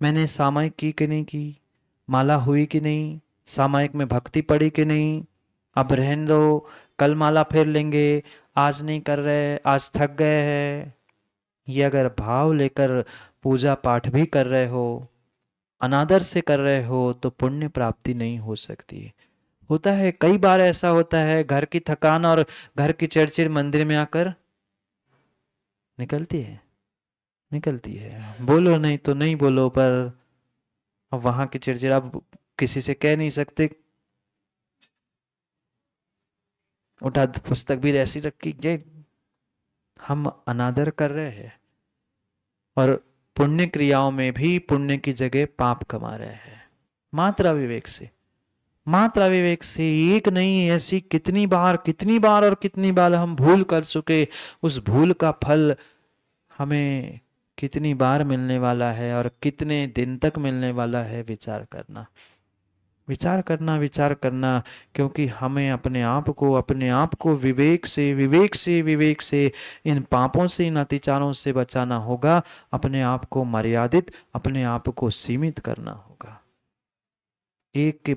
C: मैंने सामायिक की कि नहीं की, माला हुई कि नहीं, सामायिक में भक्ति पड़ी कि नहीं, अब रहने दो, कल माला फेर लेंगे, आज नहीं कर रहे, आज थक गए हैं। ये अगर भाव लेकर पूजा पाठ भी कर रहे हो, अनादर से कर रहे हो, तो पुण्य प्राप्ति नहीं हो सकती। होता है कई बार ऐसा होता है, घर की थकान और घर की चिड़चिड़ मंदिर में आकर निकलती है। बोलो नहीं तो नहीं बोलो, पर अब वहां की चिड़चिड़ आप किसी से कह नहीं सकते। उठा पुस्तक भी ऐसी रखी, ये हम अनादर कर रहे हैं और पुण्य क्रियाओं में भी पुण्य की जगह पाप कमा रहे हैं। मात्रा विवेक से एक नहीं, ऐसी कितनी बार और कितनी बार हम भूल कर चुके। उस भूल का फल हमें कितनी बार मिलने वाला है और कितने दिन तक मिलने वाला है, विचार करना। क्योंकि हमें अपने आप को विवेक से इन पापों से, इन अतिचारों से बचाना होगा। अपने आप को मर्यादित, अपने आप को सीमित करना होगा। एक के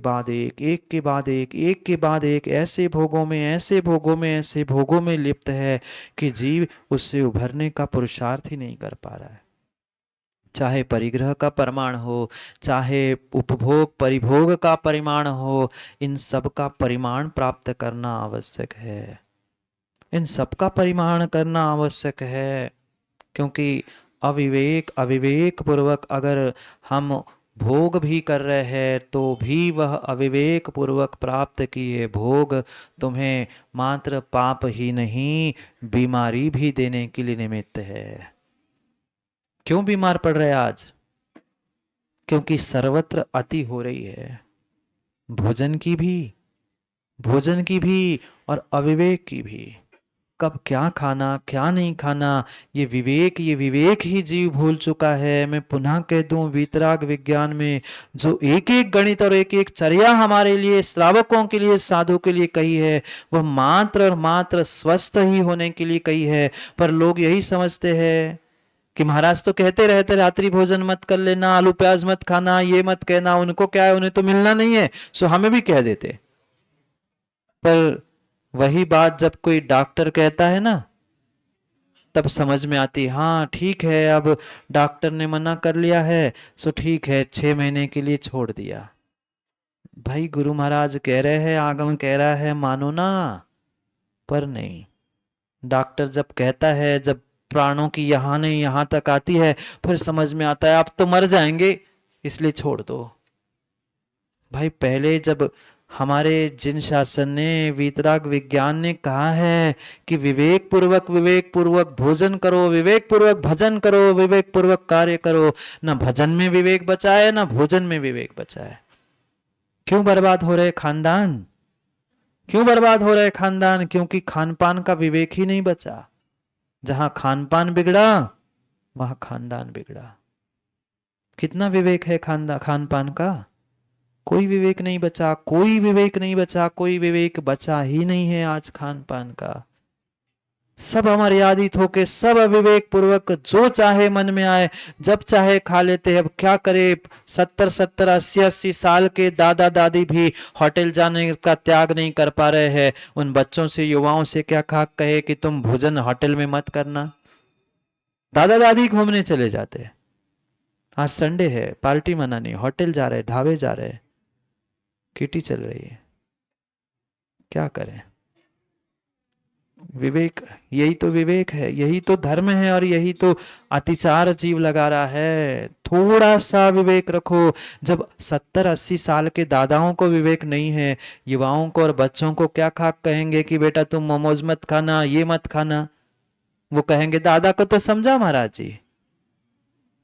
C: बाद एक ऐसे भोगों में लिप्त है कि जीव उससे उभरने का पुरुषार्थ ही नहीं कर पा रहा है। चाहे परिग्रह का परिमाण हो, चाहे उपभोग परिभोग का परिमाण हो, इन सब का परिमाण प्राप्त करना आवश्यक है। क्योंकि अविवेक पूर्वक अगर हम भोग भी कर रहे हैं, तो भी वह अविवेक पूर्वक प्राप्त किए भोग तुम्हें मात्र पाप ही नहीं, बीमारी भी देने के लिए निमित्त है। क्यों बीमार पड़ रहे आज? क्योंकि सर्वत्र अति हो रही है, भोजन की भी और अविवेक की भी। कब क्या खाना क्या नहीं खाना, ये विवेक ही जीव भूल चुका है। मैं पुनः कह दूं, वीतराग विज्ञान में जो एक एक गणित और एक एक चर्या हमारे लिए, श्रावकों के लिए, साधु के लिए कही है, वह मात्र और मात्र स्वस्थ ही होने के लिए कही है। पर लोग यही समझते हैं कि महाराज तो कहते रहते रात्रि भोजन मत कर लेना, आलू प्याज मत खाना, ये मत कहना, उनको क्या है, उन्हें तो मिलना नहीं है, सो हमें भी कह देते। पर वही बात जब कोई डॉक्टर कहता है ना, तब समझ में आती, हाँ ठीक है, अब डॉक्टर ने मना कर लिया है, सो ठीक है, 6 महीने के लिए छोड़ दिया। भाई गुरु महाराज कह रहे हैं, आगम कह रहा है, मानो ना। पर नहीं, डॉक्टर जब कहता है, जब प्राणों की यहां नहीं यहां तक आती है, फिर समझ में आता है आप तो मर जाएंगे, इसलिए छोड़ दो। भाई पहले जब हमारे जिन शासन ने, वीतराग विज्ञान ने कहा है कि विवेक पूर्वक भोजन करो, विवेक पूर्वक भजन करो, विवेक पूर्वक कार्य करो, ना भजन में विवेक बचा है, ना भोजन में विवेक बचा है। क्यों बर्बाद हो रहे खानदान? क्योंकि खानपान का विवेक ही नहीं बचा। जहां खानपान बिगड़ा, वहां खानदान बिगड़ा। कितना विवेक है खानपान का? कोई विवेक नहीं बचा, कोई विवेक बचा ही नहीं है आज खानपान का। सब अमर्यादित होके, सब अविवेक पूर्वक जो चाहे मन में आए, जब चाहे खा लेते हैं। अब क्या करे, 70 80 साल के दादा दादी भी होटल जाने का त्याग नहीं कर पा रहे हैं। उन बच्चों से, युवाओं से क्या खाक कहे कि तुम भोजन होटल में मत करना। दादा दादी घूमने चले जाते हैं, आज संडे है, पार्टी मनानी, होटल जा रहे, ढाबे जा रहे, किटी चल रही है, क्या करें? विवेक, यही तो विवेक है, यही तो धर्म है, और यही तो अतिचार जीव लगा रहा है। थोड़ा सा विवेक रखो। जब 70 80 साल के दादाओं को विवेक नहीं है, युवाओं को और बच्चों को क्या खाक कहेंगे कि बेटा तुम मोमोज मत खाना, ये मत खाना। वो कहेंगे दादा को तो समझा महाराज जी,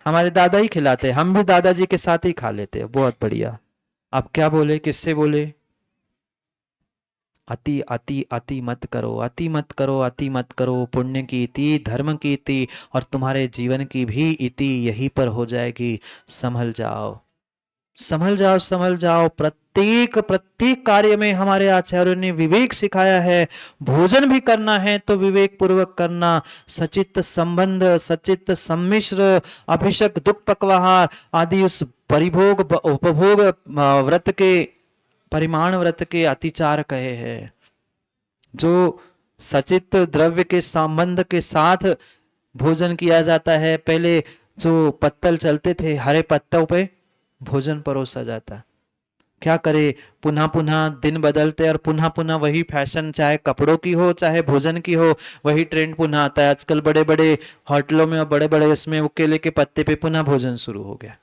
C: हमारे दादा ही खिलाते, हम भी दादाजी के साथ ही खा लेते हैं, बहुत बढ़िया। अब क्या बोले, किससे बोले? अति अति अति मत करो, अति मत करो, अति मत करो। पुण्य की इति, धर्म की इति और तुम्हारे जीवन की भी इति यहीं पर हो जाएगी। संभल जाओ, संभल जाओ, संभल जाओ। प्रत्येक प्रत्येक कार्य में हमारे आचार्यों ने विवेक सिखाया है। भोजन भी करना है तो विवेक पूर्वक करना, सचित्त संबंध, सचित्त सम्मिश्र, अभिषेक, दुख पक्वाहार आदि उस परिभोग उपभोग व्रत के, परिमाण व्रत के अतिचार कहे हैं। जो सचित्त द्रव्य के संबंध के साथ भोजन किया जाता है, पहले जो पत्तल चलते थे, हरे पत्तों पे भोजन परोसा जाता। क्या करे, पुनः पुनः दिन बदलते और पुनः पुनः वही फैशन, चाहे कपड़ों की हो चाहे भोजन की हो, वही ट्रेंड पुनः आता है। आजकल बड़े बड़े होटलों में और बड़े बड़े इसमें वो केले के पत्ते पे पुनः भोजन शुरू हो गया।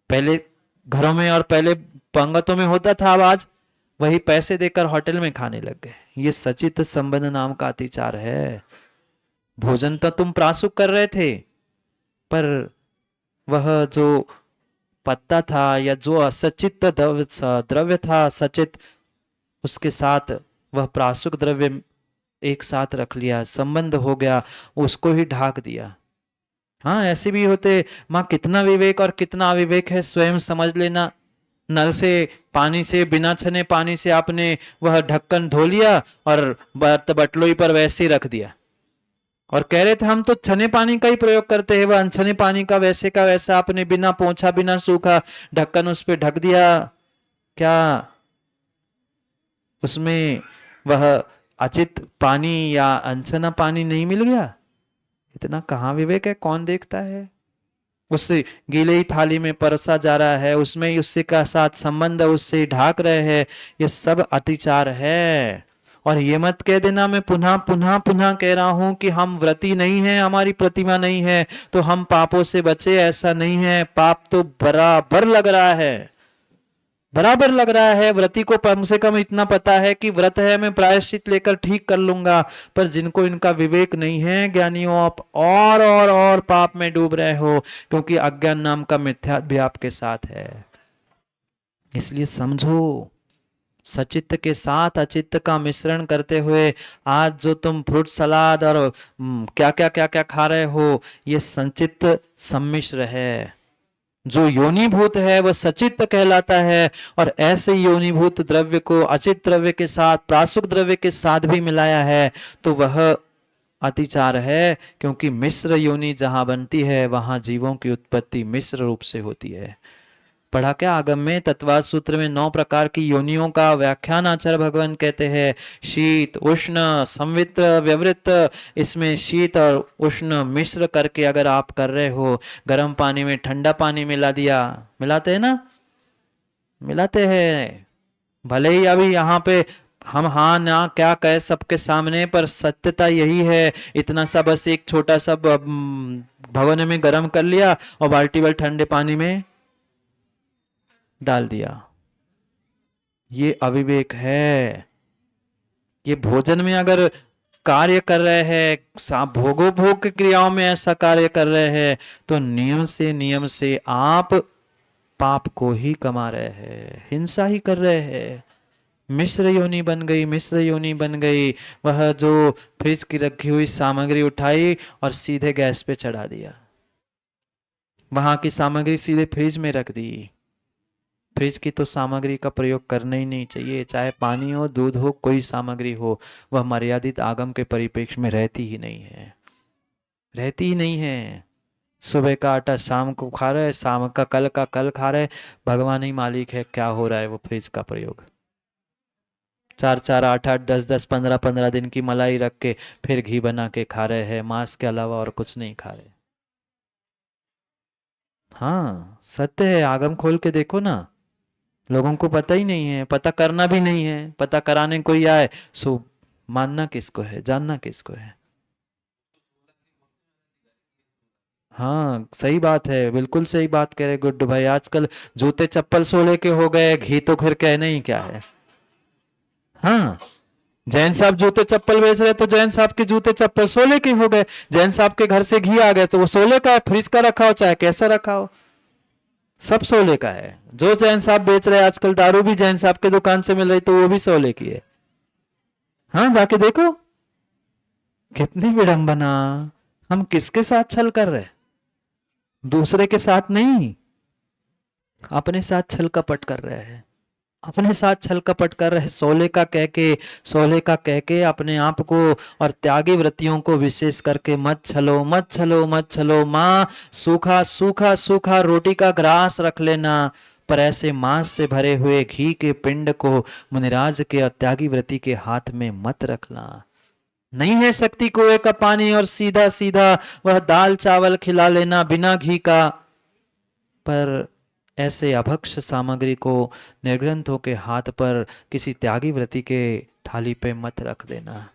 C: पहले घरों में और पहले पंगतों में होता था, अब आज वही पैसे देकर होटल में खाने लग गए। ये सचित संबंध नाम का अतिचार है। भोजन तो तुम प्रासुक कर रहे थे, पर वह जो पत्ता था या जो असचित द्रव्य था सचित, उसके साथ वह प्रासुक द्रव्य एक साथ रख लिया, संबंध हो गया, उसको ही ढाक दिया। हाँ, ऐसे भी होते। माँ कितना विवेक और कितना अविवेक है स्वयं समझ लेना। नल से पानी से, बिना छने पानी से आपने वह ढक्कन धो लिया और बटलोई पर वैसे ही रख दिया और कह रहे थे हम तो छने पानी का ही प्रयोग करते हैं, वह अनछने पानी का वैसे का वैसा आपने बिना पोंछा बिना सूखा ढक्कन उस पर ढक दिया। क्या उसमें वह अचित पानी या अनछना पानी नहीं मिल गया? इतना कहाँ विवेक है, कौन देखता है? उससे गीले ही थाली में परोसा जा रहा है, उसमें ही उससे का साथ संबंध, उससे ढाक रहे हैं। ये सब अतिचार है। और ये मत कह देना, मैं पुनः पुनः पुनः कह रहा हूं कि हम व्रती नहीं है, हमारी प्रतिमा नहीं है तो हम पापों से बचे। ऐसा नहीं है, पाप तो बराबर लग रहा है, बराबर लग रहा है। व्रती को कम से कम इतना पता है कि व्रत है, मैं प्रायश्चित लेकर ठीक कर लूंगा। पर जिनको इनका विवेक नहीं है, ज्ञानियों, आप और पाप में डूब रहे हो, क्योंकि अज्ञान नाम का मिथ्या भी आपके साथ है। इसलिए समझो, सचित्त के साथ अचित्त का मिश्रण करते हुए आज जो तुम फ्रूट सलाद और क्या क्या क्या क्या खा रहे हो, ये संचित्त सम्मिश्र है। जो योनिभूत है वह सचित्त कहलाता है। और ऐसे योनिभूत द्रव्य को अचित द्रव्य के साथ, प्रासुक द्रव्य के साथ भी मिलाया है तो वह अतिचार है। क्योंकि मिश्र योनि जहां बनती है वहां जीवों की उत्पत्ति मिश्र रूप से होती है। पढ़ा क्या आगम में? तत्वाद सूत्र में 9 प्रकार की योनियों का व्याख्यान आचार्य भगवान कहते हैं। शीत, उष्ण, संवित्र, व्यवृत। इसमें शीत और उष्ण मिश्र करके अगर आप कर रहे हो, गर्म पानी में ठंडा पानी मिला दिया, मिलाते हैं ना, मिलाते हैं। भले ही अभी यहाँ पे हम हाँ ना क्या कहे सबके सामने, पर सत्यता यही है। इतना सा बस एक छोटा सा भवन में गर्म कर लिया और बाल्टी भर ठंडे पानी में डाल दिया। ये अविवेक है। ये भोजन में अगर कार्य कर रहे हैं, भोगोपभोग की क्रियाओं में ऐसा कार्य कर रहे हैं तो नियम से आप पाप को ही कमा रहे हैं, हिंसा ही कर रहे हैं। मिश्र योनि बन गई, मिश्र योनि बन गई। वह जो फ्रिज की रखी हुई सामग्री उठाई और सीधे गैस पे चढ़ा दिया, वहां की सामग्री सीधे फ्रिज में रख दी। फ्रिज की तो सामग्री का प्रयोग करना ही नहीं चाहिए, चाहे पानी हो, दूध हो, कोई सामग्री हो, वह मर्यादित आगम के परिप्रेक्ष्य में रहती ही नहीं है, रहती ही नहीं है। सुबह का आटा शाम को खा रहे, शाम का कल खा रहे। भगवान ही मालिक है क्या हो रहा है वो फ्रिज का प्रयोग। 4-4, 8-8, 10-10, 15-15 दिन की मलाई रख के फिर घी बना के खा रहे हैं, मांस के अलावा और कुछ नहीं खा रहे। हाँ सत्य है, आगम खोल के देखो ना। लोगों को पता ही नहीं है, पता करना भी नहीं है। पता कराने कोई आए सो मानना किसको है, जानना किसको है। हाँ सही बात है, बिल्कुल सही बात कह रहे गुड्डू भाई। आजकल जूते चप्पल 16 के हो गए, घी तो फिर कहना ही क्या है। हाँ जैन साहब जूते चप्पल बेच रहे तो जैन साहब के जूते चप्पल सोले के हो गए। जैन साहब के घर से घी आ गए तो वो सोले का है, फ्रिज का रखा हो चाहे कैसा रखा हो, सब सोले का है। जो जैन साहब बेच रहे आजकल दारू भी जैन साहब के दुकान से मिल रही तो वो भी सोले की है। हाँ, जाके देखो कितनी विडंबना। हम किसके साथ छल कर रहे हैं? दूसरे के साथ नहीं, अपने साथ छल कपट कर रहे हैं। अपने साथ छल कपट कर रहे, सोले का कह के अपने आप को और त्यागी वृत्तियों को विशेष करके मत छलो, मत छलो, मत छलो। माँ सूखा सूखा सूखा रोटी का ग्रास रख लेना, पर ऐसे मांस से भरे हुए घी के पिंड को मुनिराज के और त्यागी वृत्ति के हाथ में मत रखना। नहीं है शक्ति कुएं का पानी और सीधा सीधा वह दाल चावल खिला लेना बिना घी का, पर ऐसे अभक्ष सामग्री को निर्ग्रंथों के हाथ पर किसी त्यागी व्रति के थाली पे मत रख देना।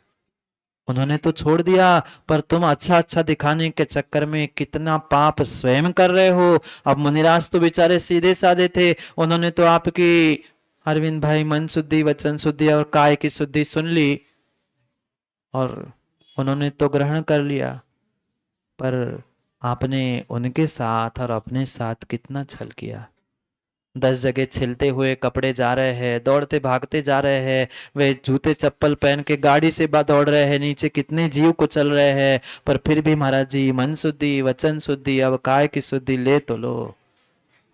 C: उन्होंने तो छोड़ दिया, पर तुम अच्छा अच्छा दिखाने के चक्कर में कितना पाप स्वयं कर रहे हो। अब मुनिराज तो बेचारे सीधे साधे थे, उन्होंने तो आपकी अरविंद भाई मन शुद्धि, वचन शुद्धि और काय की शुद्धि सुन ली और उन्होंने तो ग्रहण कर लिया, पर आपने उनके साथ और अपने साथ कितना छल किया। 10 जगह छिलते हुए कपड़े जा रहे हैं, दौड़ते भागते जा रहे हैं, वे जूते चप्पल पहन के गाड़ी से दौड़ रहे हैं, नीचे कितने जीव को चल रहे हैं, पर फिर भी महाराज जी मन शुद्धि, वचन शुद्धि, अब काय की शुद्धि ले तो लो।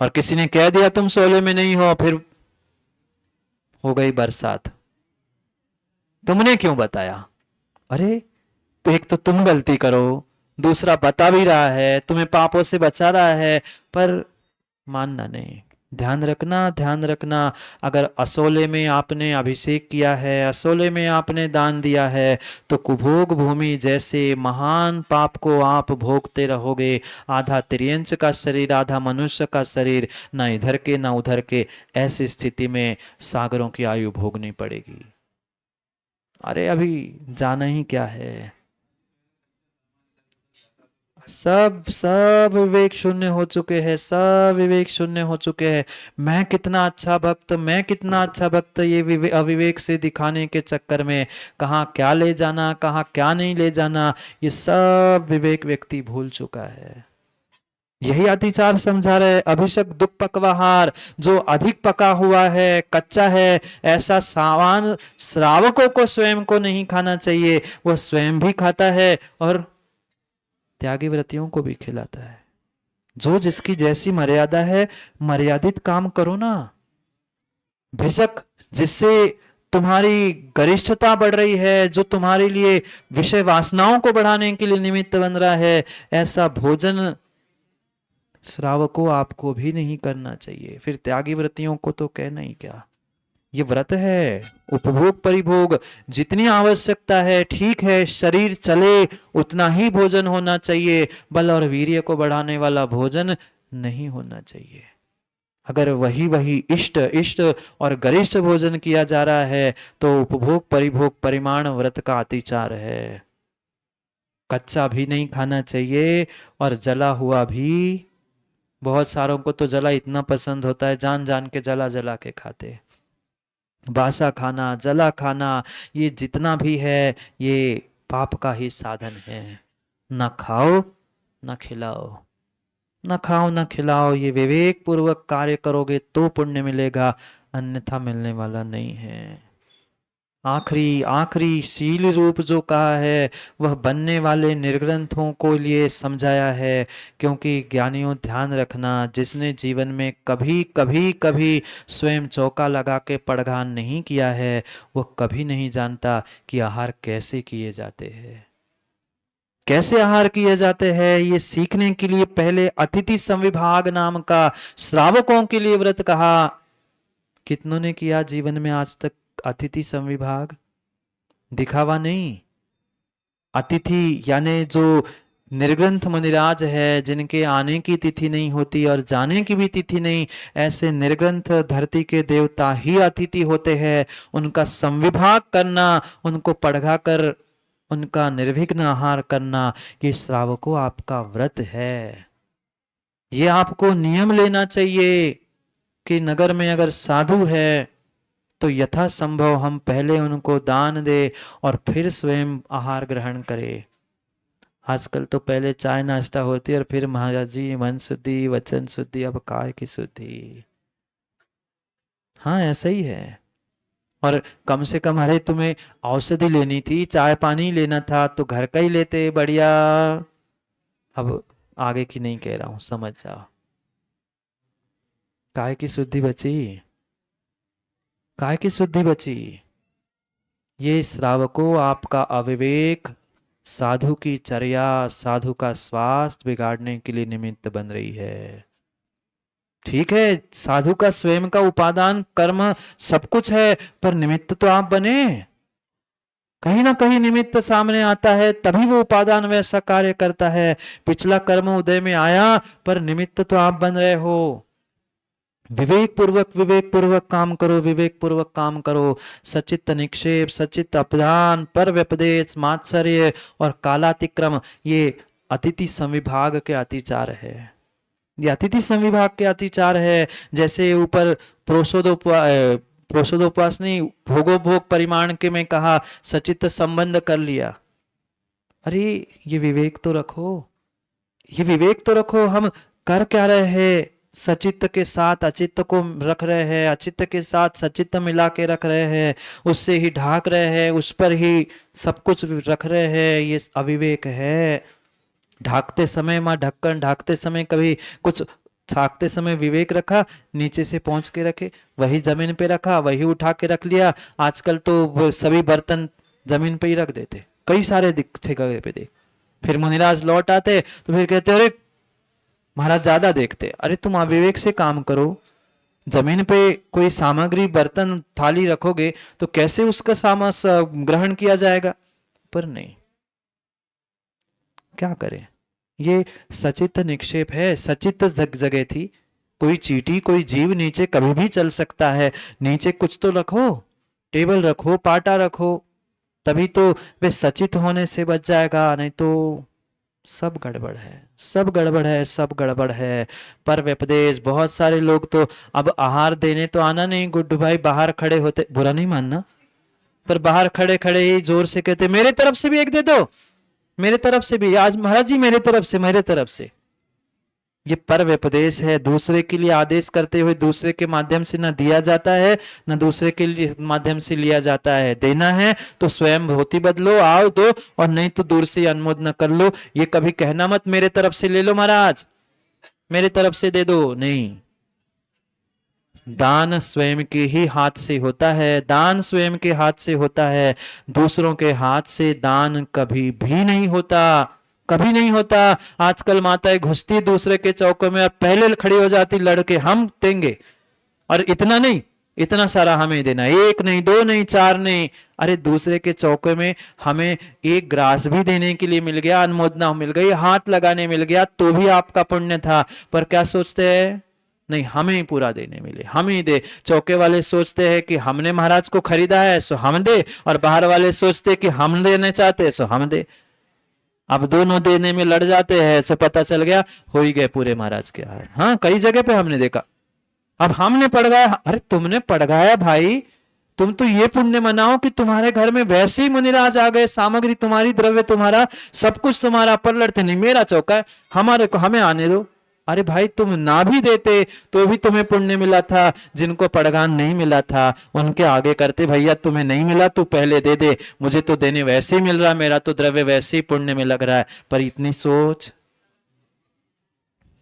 C: और किसी ने कह दिया तुम सोले में नहीं हो, फिर हो गई बरसात। तुमने क्यों बताया? अरे तो एक तो तुम गलती करो, दूसरा बता भी रहा है, तुम्हें पापों से बचा रहा है, पर मानना नहीं। ध्यान रखना, ध्यान रखना। अगर असोले में आपने अभिषेक किया है, असोले में आपने दान दिया है, तो कुभोग भूमि जैसे महान पाप को आप भोगते रहोगे। आधा त्रियंच का शरीर, आधा मनुष्य का शरीर, ना इधर के ना उधर के। ऐसी स्थिति में सागरों की आयु भोगनी पड़ेगी। अरे अभी जाना ही क्या है। सब विवेक शून्य हो चुके हैं, सब विवेक शून्य हो चुके हैं। मैं कितना अच्छा भक्त, मैं कितना अच्छा भक्त, ये अविवेक से दिखाने के चक्कर में कहाँ क्या ले जाना, कहाँ क्या नहीं ले जाना, ये सब विवेक व्यक्ति भूल चुका है। यही अतिचार समझा रहे। अभिषेक दुख पकवाहार, जो अधिक पका हुआ है, कच्चा है, ऐसा सावान श्रावकों को स्वयं को नहीं खाना चाहिए। वह स्वयं भी खाता है और त्यागी व्रतियों को भी खिलाता है। जो जिसकी जैसी मर्यादा है, मर्यादित काम करो ना। बेशक जिससे तुम्हारी गरिष्ठता बढ़ रही है, जो तुम्हारे लिए विषय वासनाओं को बढ़ाने के लिए निमित्त बन रहा है, ऐसा भोजन श्रावकों आपको भी नहीं करना चाहिए। फिर त्यागी व्रतियों को तो कहना ही क्या। ये व्रत है, उपभोग परिभोग जितनी आवश्यकता है ठीक है, शरीर चले उतना ही भोजन होना चाहिए। बल और वीर्य को बढ़ाने वाला भोजन नहीं होना चाहिए। अगर वही इष्ट इष्ट और गरिष्ठ भोजन किया जा रहा है तो उपभोग परिभोग परिमाण व्रत का अतिचार है। कच्चा भी नहीं खाना चाहिए और जला हुआ भी। बहुत सारों को तो जला इतना पसंद होता है, जान जान के जला जला के खाते। बासा खाना, जला खाना, ये जितना भी है ये पाप का ही साधन है। न खाओ न खिलाओ, न खाओ न खिलाओ। ये विवेक पूर्वक कार्य करोगे तो पुण्य मिलेगा, अन्यथा मिलने वाला नहीं है। आखिरी आखिरी शील रूप जो कहा है वह बनने वाले निर्ग्रंथों को लिए समझाया है। क्योंकि ज्ञानियों ध्यान रखना, जिसने जीवन में कभी कभी कभी स्वयं चौका लगा के पड़घान नहीं किया है, वह कभी नहीं जानता कि आहार कैसे किए जाते हैं। कैसे आहार किए जाते हैं ये सीखने के लिए पहले अतिथि संविभाग नाम का श्रावकों के लिए व्रत कहा। कितनों ने किया जीवन में आज तक अतिथि संविभाग? दिखावा नहीं। अतिथि यानी जो निर्ग्रंथ मुनिराज है, जिनके आने की तिथि नहीं होती और जाने की भी तिथि नहीं, ऐसे निर्ग्रंथ धरती के देवता ही अतिथि होते हैं। उनका संविभाग करना, उनको पढ़ा कर उनका निर्विघ्न आहार करना, ये श्रावकों आपका व्रत है। ये आपको नियम लेना चाहिए कि नगर में अगर साधु है तो यथासंभव हम पहले उनको दान दे और फिर स्वयं आहार ग्रहण करें। आजकल तो पहले चाय नाश्ता होती है और फिर महाराज जी मन शुद्धि वचन शुद्धि, अब काय की शुद्धि। हाँ ऐसा ही है। और कम से कम अरे तुम्हें औषधि लेनी थी, चाय पानी लेना था तो घर का ही लेते, बढ़िया। अब आगे की नहीं कह रहा हूं, समझ जाओ। काय की शुद्धि बची, काय की शुद्धि बची। ये श्रावकों, आपका अविवेक साधु की चर्या, साधु का स्वास्थ्य बिगाड़ने के लिए निमित्त बन रही है। ठीक है, साधु का स्वयं का उपादान कर्म सब कुछ है, पर निमित्त तो आप बने। कहीं ना कहीं निमित्त सामने आता है तभी वो उपादान वैसा कार्य करता है। पिछला कर्म उदय में आया पर निमित्त तो आप बन रहे हो। विवेक पूर्वक काम करो, विवेक पूर्वक काम करो। सचित्त निक्षेप, सचित्त अपदान, पर व्यपदेश, मात्सर्य और कालातिक्रम, ये अतिथि संविभाग के अतिचार है। ये अतिथि संविभाग के अतिचार है। जैसे ऊपर प्रोषोदोपवास नहीं, भोगोपभोग परिमाण के में कहा सचित्त संबंध कर लिया। अरे ये विवेक तो रखो, ये विवेक तो रखो। हम कर क्या रहे हैं? सचित्त के साथ अचित्त को रख रहे हैं, अचित्त के साथ सचित्त मिला के रख रहे हैं, उससे ही ढाक रहे हैं, उस पर ही सब कुछ रख रहे हैं। ये अविवेक है। ढाकते समय माँ ढक्कन ढाकते समय कभी कुछ छाकते समय विवेक रखा, नीचे से पहुंच के रखे, वही जमीन पे रखा, वही उठा के रख लिया। आजकल तो सभी बर्तन जमीन पे ही रख देते, कई सारे दिखते जगह पे देख। फिर मुनिराज लौट आते तो फिर कहते अरे महाराज ज्यादा देखते। अरे तुम अविवेक से काम करो। जमीन पे कोई सामग्री बर्तन थाली रखोगे तो कैसे उसका ग्रहण किया जाएगा? पर नहीं, क्या करें? ये सचित्त निक्षेप है, सचित्त जगह थी। कोई चींटी कोई जीव नीचे कभी भी चल सकता है। नीचे कुछ तो रखो, टेबल रखो, पाटा रखो, तभी तो वे सचित होने से बच जाएगा। नहीं तो सब गड़बड़ है, सब गड़बड़ है, सब गड़बड़ है। पर व्यपदेश, बहुत सारे लोग तो अब आहार देने तो आना नहीं गुड्डू भाई, बाहर खड़े होते, बुरा नहीं मानना, पर बाहर खड़े खड़े ही जोर से कहते मेरे तरफ से भी एक दे दो, मेरे तरफ से भी, आज महाराज जी मेरे तरफ से, मेरे तरफ से। ये पर व्यपदेश है। दूसरे के लिए आदेश करते हुए दूसरे के माध्यम से न दिया जाता है, न दूसरे के लिए माध्यम से लिया जाता है। देना है तो स्वयं धोती बदलो, आओ दो, और नहीं तो दूर से अनुमोदन कर लो। ये कभी कहना मत मेरे तरफ से ले लो महाराज, मेरे तरफ से दे दो, नहीं। दान स्वयं के ही हाथ से होता है, दान स्वयं के हाथ से होता है। दूसरों के हाथ से दान कभी भी नहीं होता, कभी नहीं होता। आजकल माताएं घुसती दूसरे के चौकों में, अब पहले खड़ी हो जाती लड़के, हम देंगे, और इतना नहीं, इतना सारा हमें देना, एक नहीं, दो नहीं, चार नहीं। अरे दूसरे के चौके में हमें एक ग्रास भी देने के लिए मिल गया, अनुमोदना मिल गई, हाथ लगाने मिल गया, तो भी आपका पुण्य था। पर क्या सोचते हैं? नहीं, हमें ही पूरा देने मिले, हम ही दे। चौके वाले सोचते हैं कि हमने महाराज को खरीदा है सो हम दे, और बाहर वाले सोचते हैं कि हम देने चाहते हैं सो हम दे। अब दोनों देने में लड़ जाते हैं, सो पता चल गया हो ही गए पूरे महाराज के हार। हाँ, कई जगह पे हमने देखा। अब हमने पड़ गया, अरे तुमने पड़ गया भाई, तुम तो ये पुण्य मनाओ कि तुम्हारे घर में वैसे ही मुनिराज आ गए, सामग्री तुम्हारी, द्रव्य तुम्हारा, सब कुछ तुम्हारा, पर लड़ते नहीं मेरा चौका है, हमारे को हमें आने दो। अरे भाई तुम ना भी देते तो भी तुम्हें पुण्य मिला था, जिनको पड़गान नहीं मिला था उनके आगे करते, भैया तुम्हें नहीं मिला तू पहले दे दे, मुझे तो देने वैसे ही मिल रहा, मेरा तो द्रव्य वैसे ही पुण्य में लग रहा है। पर इतनी सोच,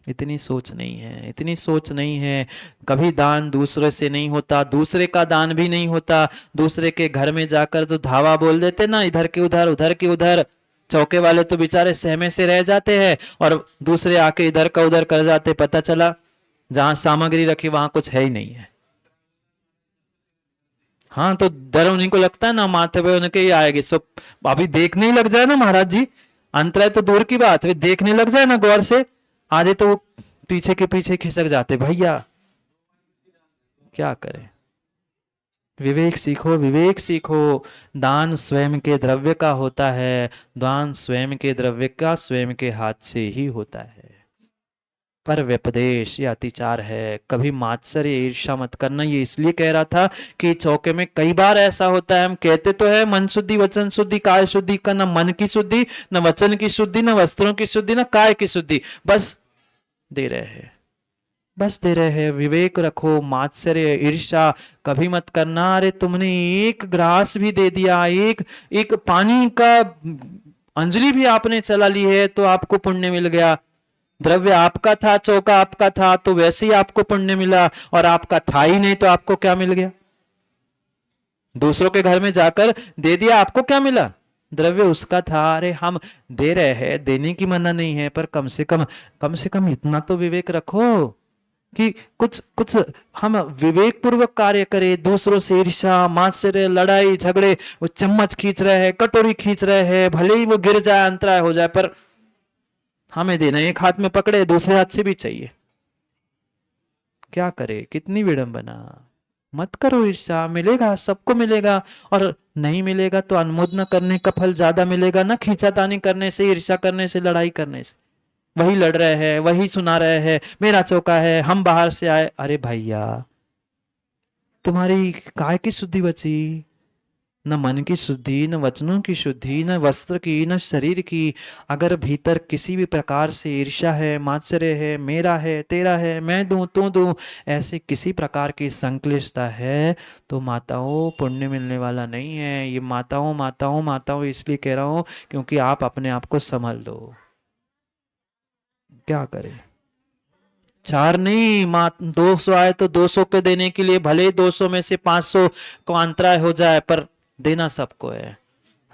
C: इतनी सोच नहीं है, इतनी सोच नहीं है। कभी दान दूसरे से नहीं होता, दूसरे का दान भी नहीं होता। दूसरे के घर में जाकर जो धावा बोल देते ना, इधर के उधर, उधर के उधर, चौके वाले तो बेचारे सहमे से रह जाते हैं, और दूसरे आके इधर का उधर कर जाते। पता चला जहां सामग्री रखी वहां कुछ है ही नहीं है। हाँ, तो डर उन्हीं को लगता है ना, माथे पे उनके ही आएगी। सो अभी देखने ही लग जाए ना महाराज जी, अंतराय तो दूर की बात, वे देखने लग जाए ना गौर से, आधे तो वो पीछे के पीछे खिसक जाते। भैया क्या करें? विवेक सीखो, विवेक सीखो। दान स्वयं के द्रव्य का होता है, दान स्वयं के द्रव्य का स्वयं के हाथ से ही होता है। पर व्यपदेश ये अतिचार है। कभी मात्सर्य ईर्ष्या मत करना। ये इसलिए कह रहा था कि चौके में कई बार ऐसा होता है, हम कहते तो है मन शुद्धि वचन शुद्धि काय शुद्धि का, न मन की शुद्धि न वचन की शुद्धि न वस्त्रों की शुद्धि न काय की शुद्धि, बस दे रहे हैं, बस दे रहे हैं। विवेक रखो, मात्सर्य ईर्ष्या कभी मत करना। अरे तुमने एक ग्रास भी दे दिया, एक पानी का अंजलि भी आपने चला ली है तो आपको पुण्य मिल गया। द्रव्य आपका था, चौका आपका था, तो वैसे ही आपको पुण्य मिला, और आपका था ही नहीं तो आपको क्या मिल गया? दूसरों के घर में जाकर दे दिया, आपको क्या मिला? द्रव्य उसका था। अरे हम दे रहे हैं, देने की मना नहीं है, पर कम से कम इतना तो विवेक रखो कि कुछ कुछ हम विवेक पूर्वक कार्य करें। दूसरों से ईर्ष्या मात्सर्य लड़ाई झगड़े, वो चम्मच खींच रहे हैं, कटोरी खींच रहे हैं, भले ही वो गिर जाए अंतराय हो जाए, पर हमें देना, एक हाथ में पकड़े दूसरे हाथ से भी चाहिए। क्या करे, कितनी विडंबना। मत करो ईर्ष्या, मिलेगा सबको मिलेगा, और नहीं मिलेगा तो अनुमोदन करने का फल ज्यादा मिलेगा ना खींचातानी करने से, ईर्ष्या करने से, लड़ाई करने से। वही लड़ रहे हैं, वही सुना रहे हैं, मेरा चौका है, हम बाहर से आए। अरे भैया, तुम्हारी काय की शुद्धि बची? न मन की शुद्धि, न वचनों की शुद्धि, न वस्त्र की, न शरीर की। अगर भीतर किसी भी प्रकार से ईर्ष्या है, मात्सर्य है, मेरा है, तेरा है, मैं दूं, तू दूं, ऐसे किसी प्रकार की संक्लिष्टता है, तो माताओं पुण्य मिलने वाला नहीं है। ये माताओं माताओं माताओं इसलिए कह रहा हूं क्योंकि आप अपने आप को संभाल लो। क्या करें, चार नहीं, 200 आए तो 200 के देने के लिए, भले 200 में से 500 को अंतराय हो जाए, पर देना सबको है।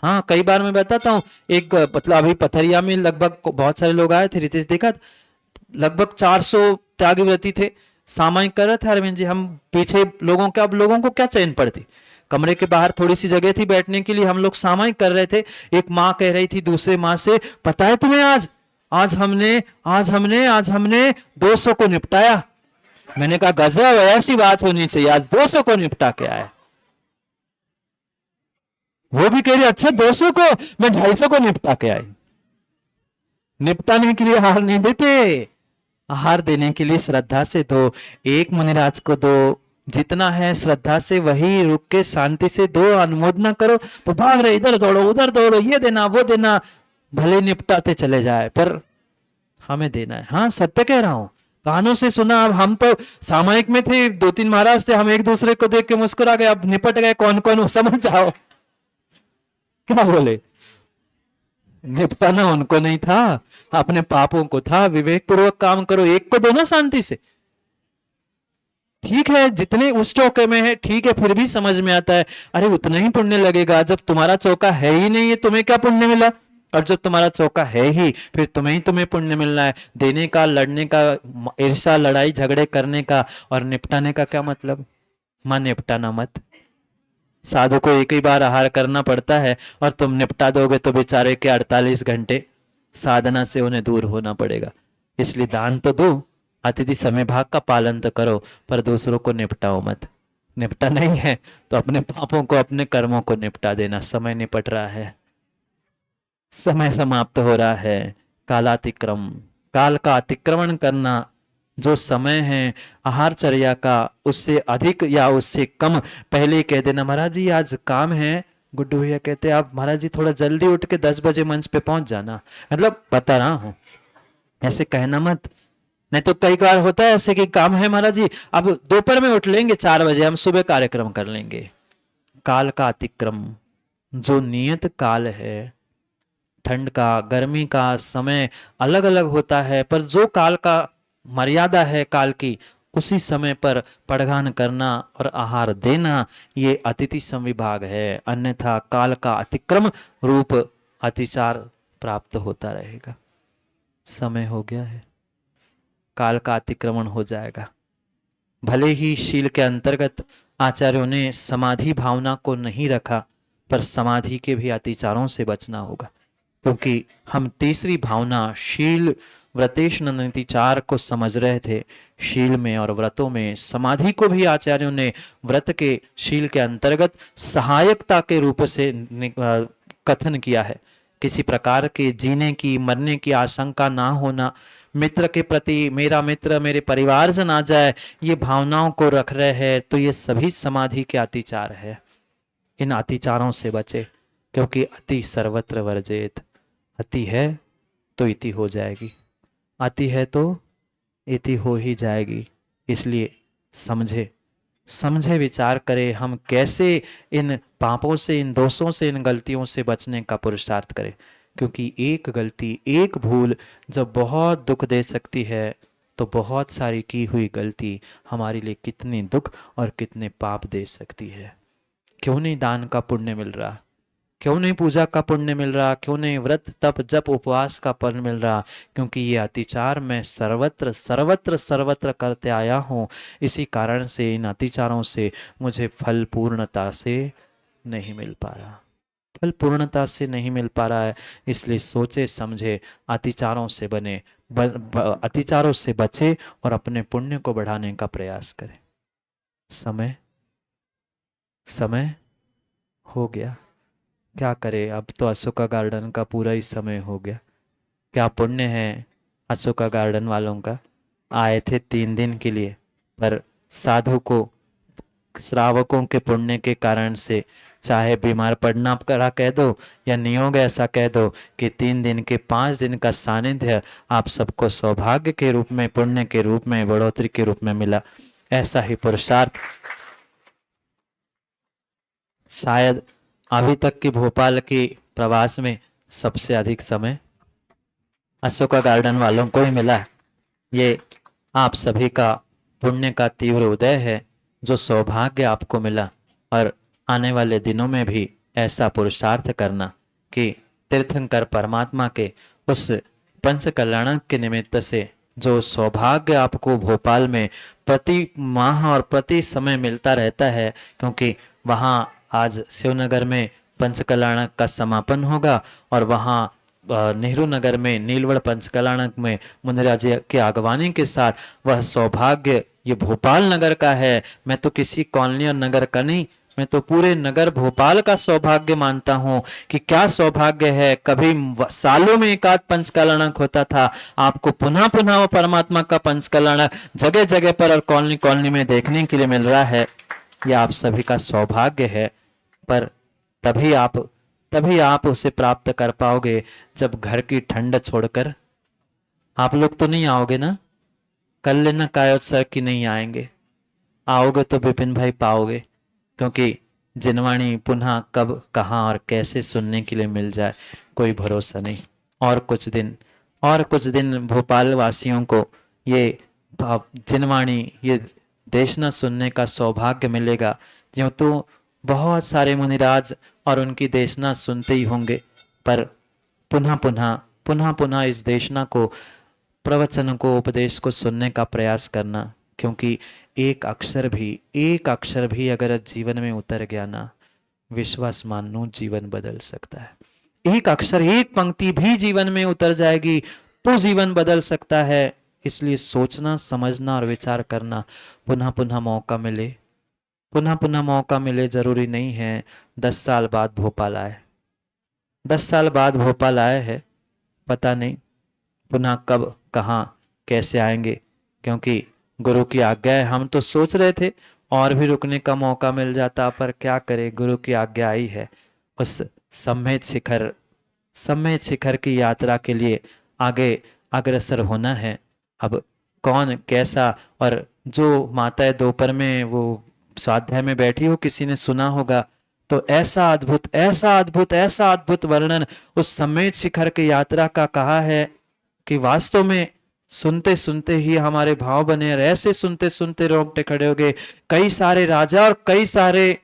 C: हाँ, कई बार मैं बताता हूँ, एक मतलब अभी पथरिया में लगभग बहुत सारे लोग आए थे, रितेश देखा, लगभग 400 त्यागी व्रती थे, सामायिक कर रहे थे। अरविंद जी, हम पीछे लोगों के, अब लोगों को क्या चैन पड़ती, कमरे के बाहर थोड़ी सी जगह थी बैठने के लिए, हम लोग सामायिक कर रहे थे। एक माँ कह रही थी दूसरे माँ से, पता है तुम्हें आज हमने 200 को निपटाया। मैंने कहा गजब, ऐसी बात होनी चाहिए, आज 200 को निपटा के आया। वो भी कह रही अच्छा 200 को, मैं 250 को निपटा के आई। निपटाने के लिए आहार नहीं देते, आहार देने के लिए श्रद्धा से दो। एक मुनिराज को दो, जितना है श्रद्धा से वही रुक के शांति से दो, अनुमोदना करो। तो भाग रहे, इधर दौड़ो उधर दौड़ो, ये देना वो देना, भले निपटाते चले जाए, पर हमें देना है। हाँ, सत्य कह रहा हूं, कानों से सुना। अब हम तो सामायिक में थे, 2-3 महाराज थे, हम एक दूसरे को देख के मुस्कुरा गए, अब निपट गए कौन कौन हो, समझ जाओ। क्या बोले, निपटाना उनको नहीं था, अपने पापों को था। विवेक पूर्वक काम करो, एक को दो ना शांति से। ठीक है, जितने उस चौके में है ठीक है, फिर भी समझ में आता है, अरे उतना ही पुण्य लगेगा। जब तुम्हारा चौका है ही नहीं है, तुम्हें क्या पुण्य मिला? और जब तुम्हारा चौका है ही, फिर तुम्हें पुण्य मिलना है। देने का, लड़ने का, ईर्ष्या लड़ाई झगड़े करने का और निपटाने का क्या मतलब? मां निपटाना मत। साधु को एक ही बार आहार करना पड़ता है, और तुम निपटा दोगे तो बेचारे के 48 घंटे साधना से उन्हें दूर होना पड़ेगा। इसलिए दान तो दो, अतिथि समय भाग का पालन तो करो, पर दूसरों को निपटाओ मत। निपटा नहीं है तो अपने पापों को, अपने कर्मों को निपटा देना। समय निपट रहा है, समय समाप्त हो रहा है। कालातिक्रम, काल का अतिक्रमण करना, जो समय है आहारचर्या का, उससे अधिक या उससे कम पहले ही कह देना, महाराज जी आज काम है। गुड्डू भैया कहते आप महाराज जी थोड़ा जल्दी उठ के 10 बजे मंच पे पहुंच जाना। मतलब बता रहा हूं, ऐसे कहना मत। नहीं तो कई बार होता है ऐसे कि काम है महाराज जी, अब दोपहर में उठ लेंगे 4 बजे, हम सुबह कार्यक्रम कर लेंगे। काल का अतिक्रम, जो नियत काल है, ठंड का, गर्मी का समय अलग अलग होता है, पर जो काल का मर्यादा है काल की, उसी समय पर पड़गान करना और आहार देना, ये अतिथि संविभाग है। अन्यथा काल का अतिक्रम रूप अतिचार प्राप्त होता रहेगा। समय हो गया है, काल का अतिक्रमण हो जाएगा। भले ही शील के अंतर्गत आचार्यों ने समाधि भावना को नहीं रखा, पर समाधि के भी अतिचारों से बचना होगा, क्योंकि हम तीसरी भावना शील व्रतेश नतिचार को समझ रहे थे। शील में और व्रतों में समाधि को भी आचार्यों ने व्रत के शील के अंतर्गत सहायकता के रूप से कथन किया है, किसी प्रकार के जीने की मरने की आशंका ना होना, मित्र के प्रति मेरा मित्र मेरे परिवारजन आ जाए, ये भावनाओं को रख रहे हैं, तो ये सभी समाधि के अतिचार है। इन अतिचारों से बचे, क्योंकि अति सर्वत्र वर्जेत। अति है तो इति हो जाएगी, अति है तो इति हो ही जाएगी। इसलिए समझे समझे विचार करें हम कैसे इन पापों से, इन दोषों से, इन गलतियों से बचने का पुरुषार्थ करें। क्योंकि एक गलती, एक भूल जब बहुत दुख दे सकती है, तो बहुत सारी की हुई गलती हमारे लिए कितनी दुख और कितने पाप दे सकती है। क्यों नहीं दान का पुण्य मिल रहा, क्यों नहीं पूजा का पुण्य मिल रहा, क्यों नहीं व्रत तप जप उपवास का पुण्य मिल रहा? क्योंकि ये अतिचार मैं सर्वत्र सर्वत्र सर्वत्र करते आया हूँ। इसी कारण से इन अतिचारों से मुझे फल पूर्णता से नहीं मिल पा रहा, फल पूर्णता से नहीं मिल पा रहा है। इसलिए सोचे समझे अतिचारों से अतिचारों से बचे और अपने पुण्य को बढ़ाने का प्रयास करें। समय समय हो गया, क्या करे, अब तो अशोका गार्डन का पूरा ही समय हो गया। क्या पुण्य है अशोका गार्डन वालों का, आए थे 3 दिन के लिए, पर साधु को श्रावकों के पुण्य के कारण से चाहे बीमार पड़ना पड़ा कह दो या नियोग ऐसा कह दो कि 3 दिन के 5 दिन का सानिध्य आप सबको सौभाग्य के रूप में, पुण्य के रूप में, बढ़ोतरी के रूप में मिला। ऐसा ही पुरुषार्थ शायद अभी तक की भोपाल की प्रवास में सबसे अधिक समय अशोका गार्डन वालों को ही मिला है। ये आप सभी का पुण्य का तीव्र उदय है, जो सौभाग्य आपको मिला। और आने वाले दिनों में भी ऐसा पुरुषार्थ करना कि तीर्थंकर परमात्मा के उस पंच कल्याण के निमित्त से जो सौभाग्य आपको भोपाल में प्रति माह और प्रति समय मिलता रहता है, क्योंकि वहाँ आज शिवनगर में पंचकल्याणक का समापन होगा और वहाँ नेहरू नगर में नीलवड़ पंचकल्याणक में मुनिराज जी के आगवानी के साथ वह सौभाग्य ये भोपाल नगर का है। मैं तो किसी कॉलोनी और नगर का नहीं, मैं तो पूरे नगर भोपाल का सौभाग्य मानता हूं कि क्या सौभाग्य है। कभी सालों में एक आध पंचकल्याणक होता था, आपको पुनः पुनः वो परमात्मा का पंचकल्याणक जगह जगह पर और कॉलोनी कॉलोनी में देखने के लिए मिल रहा है। यह आप सभी का सौभाग्य है, पर तभी आप उसे प्राप्त कर पाओगे जब घर की ठंड छोड़कर आप लोग तो नहीं आओगे ना, कल्याण कायोत्सव की नहीं आएंगे। आओगे तो विपिन भाई पाओगे, क्योंकि जिनवाणी पुनः कब कहाँ और कैसे सुनने के लिए मिल जाए कोई भरोसा नहीं। और कुछ दिन भोपाल वासियों को ये जिनवाणी, ये देशना सुनने का सौभाग्य मिलेगा। यूं तो बहुत सारे मुनिराज और उनकी देशना सुनते ही होंगे, पर पुनः पुनः इस देशना को, प्रवचन को, उपदेश को सुनने का प्रयास करना। क्योंकि एक अक्षर भी अगर जीवन में उतर गया ना, विश्वास मानो जीवन बदल सकता है। एक अक्षर, एक पंक्ति भी जीवन में उतर जाएगी तो जीवन बदल सकता है। इसलिए सोचना, समझना और विचार करना। पुनः पुनः मौका मिले, जरूरी नहीं है 10 साल बाद भोपाल आए, 10 साल बाद भोपाल आए हैं, पता नहीं पुनः कब कहाँ कैसे आएंगे, क्योंकि गुरु की आज्ञा है। हम तो सोच रहे थे और भी रुकने का मौका मिल जाता, पर क्या करे, गुरु की आज्ञा आई है। उस सम्मेद शिखर की यात्रा के लिए आगे अग्रसर होना है। अब कौन कैसा, और जो माताएं दोपहर में वो स्वाध्याय में बैठी हो, किसी ने सुना होगा, तो ऐसा अद्भुत वर्णन उस सम्मेद शिखर की यात्रा का कहा है कि वास्तव में सुनते सुनते ही हमारे भाव बने, और ऐसे सुनते सुनते रोंगटे खड़े हो गए। कई सारे राजा और कई सारे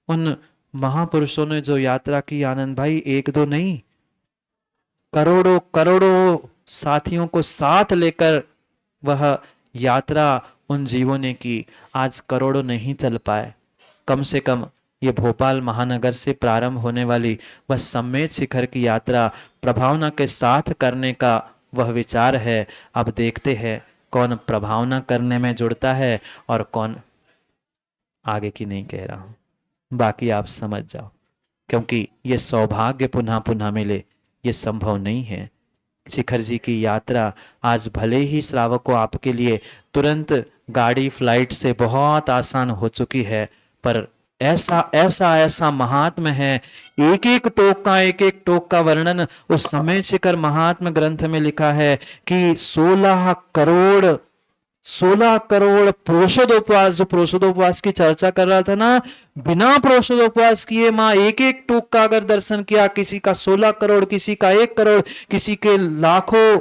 C: उन महापुरुषों ने जो यात्रा की, आनंद भाई, 1-2 नहीं, करोड़ों साथियों को साथ लेकर वह यात्रा उन जीवों ने की। आज करोड़ों नहीं चल पाए, कम से कम ये भोपाल महानगर से प्रारंभ होने वाली वह सम्मेद शिखर की यात्रा प्रभावना के साथ करने का वह विचार है। अब देखते हैं कौन प्रभावना करने में जुड़ता है और कौन, आगे की नहीं कह रहा हूं, बाकी आप समझ जाओ। क्योंकि ये सौभाग्य पुनः पुनः मिले ये संभव नहीं है। शिखर जी की यात्रा आज भले ही श्रावकों आपके लिए तुरंत गाड़ी फ्लाइट से बहुत आसान हो चुकी है, पर ऐसा ऐसा ऐसा महात्म है। एक एक टोक का वर्णन उस समय शिखर महात्म ग्रंथ में लिखा है कि 16 करोड़ प्रोषदोपवास, जो प्रोषदोपवास की चर्चा कर रहा था ना, बिना प्रोषदोपवास किए माँ एक एक टोक का अगर दर्शन किया, किसी का 16 करोड़, किसी का 1 करोड़, किसी के लाखों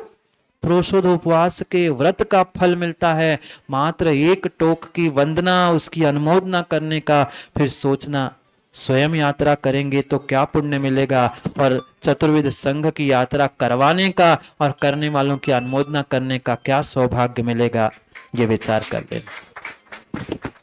C: प्रोषदोपवास के व्रत का फल मिलता है। मात्र एक टोक की वंदना, उसकी अनुमोदना करने का, फिर सोचना स्वयं यात्रा करेंगे तो क्या पुण्य मिलेगा, और चतुर्विध संघ की यात्रा करवाने का और करने वालों की अनुमोदना करने का क्या सौभाग्य मिलेगा, ये विचार कर लेना।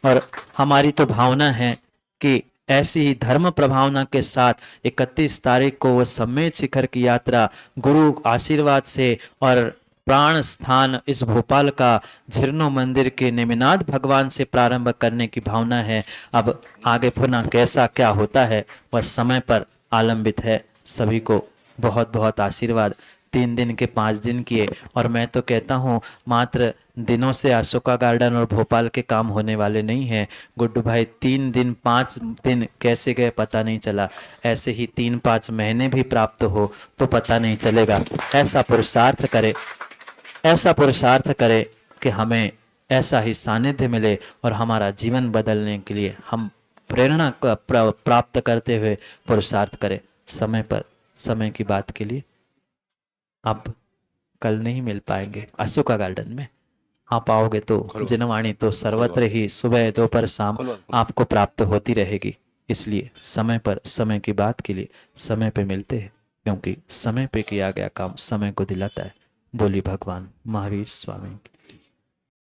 C: और हमारी तो भावना है कि ऐसी ही धर्म प्रभावना के साथ 31 तारीख को वह सम्मेद शिखर की यात्रा गुरु आशीर्वाद से और प्राण स्थान इस भोपाल का झिरनो मंदिर के नेमिनाथ भगवान से प्रारंभ करने की भावना है। अब आगे पुनः कैसा क्या होता है वह समय पर आलंबित है। सभी को बहुत बहुत आशीर्वाद। 3 दिन के 5 दिन किए, और मैं तो कहता हूँ मात्र दिनों से अशोका गार्डन और भोपाल के काम होने वाले नहीं हैं। गुड्डू भाई 3 दिन 5 दिन कैसे गए पता नहीं चला, ऐसे ही 3-5 महीने भी प्राप्त हो तो पता नहीं चलेगा। ऐसा पुरुषार्थ करे कि हमें ऐसा ही सानिध्य मिले और हमारा जीवन बदलने के लिए हम प्रेरणा प्राप्त करते हुए पुरुषार्थ करें। समय पर समय की बात के लिए अब कल नहीं मिल पाएंगे अशोका गार्डन में, आप आओगे तो जनवाणी तो सर्वत्र ही सुबह दोपहर शाम आपको प्राप्त होती रहेगी। इसलिए समय पर समय की बात के लिए समय पे मिलते हैं, क्योंकि समय पे किया गया काम समय को दिलाता है। बोली भगवान महावीर स्वामी की।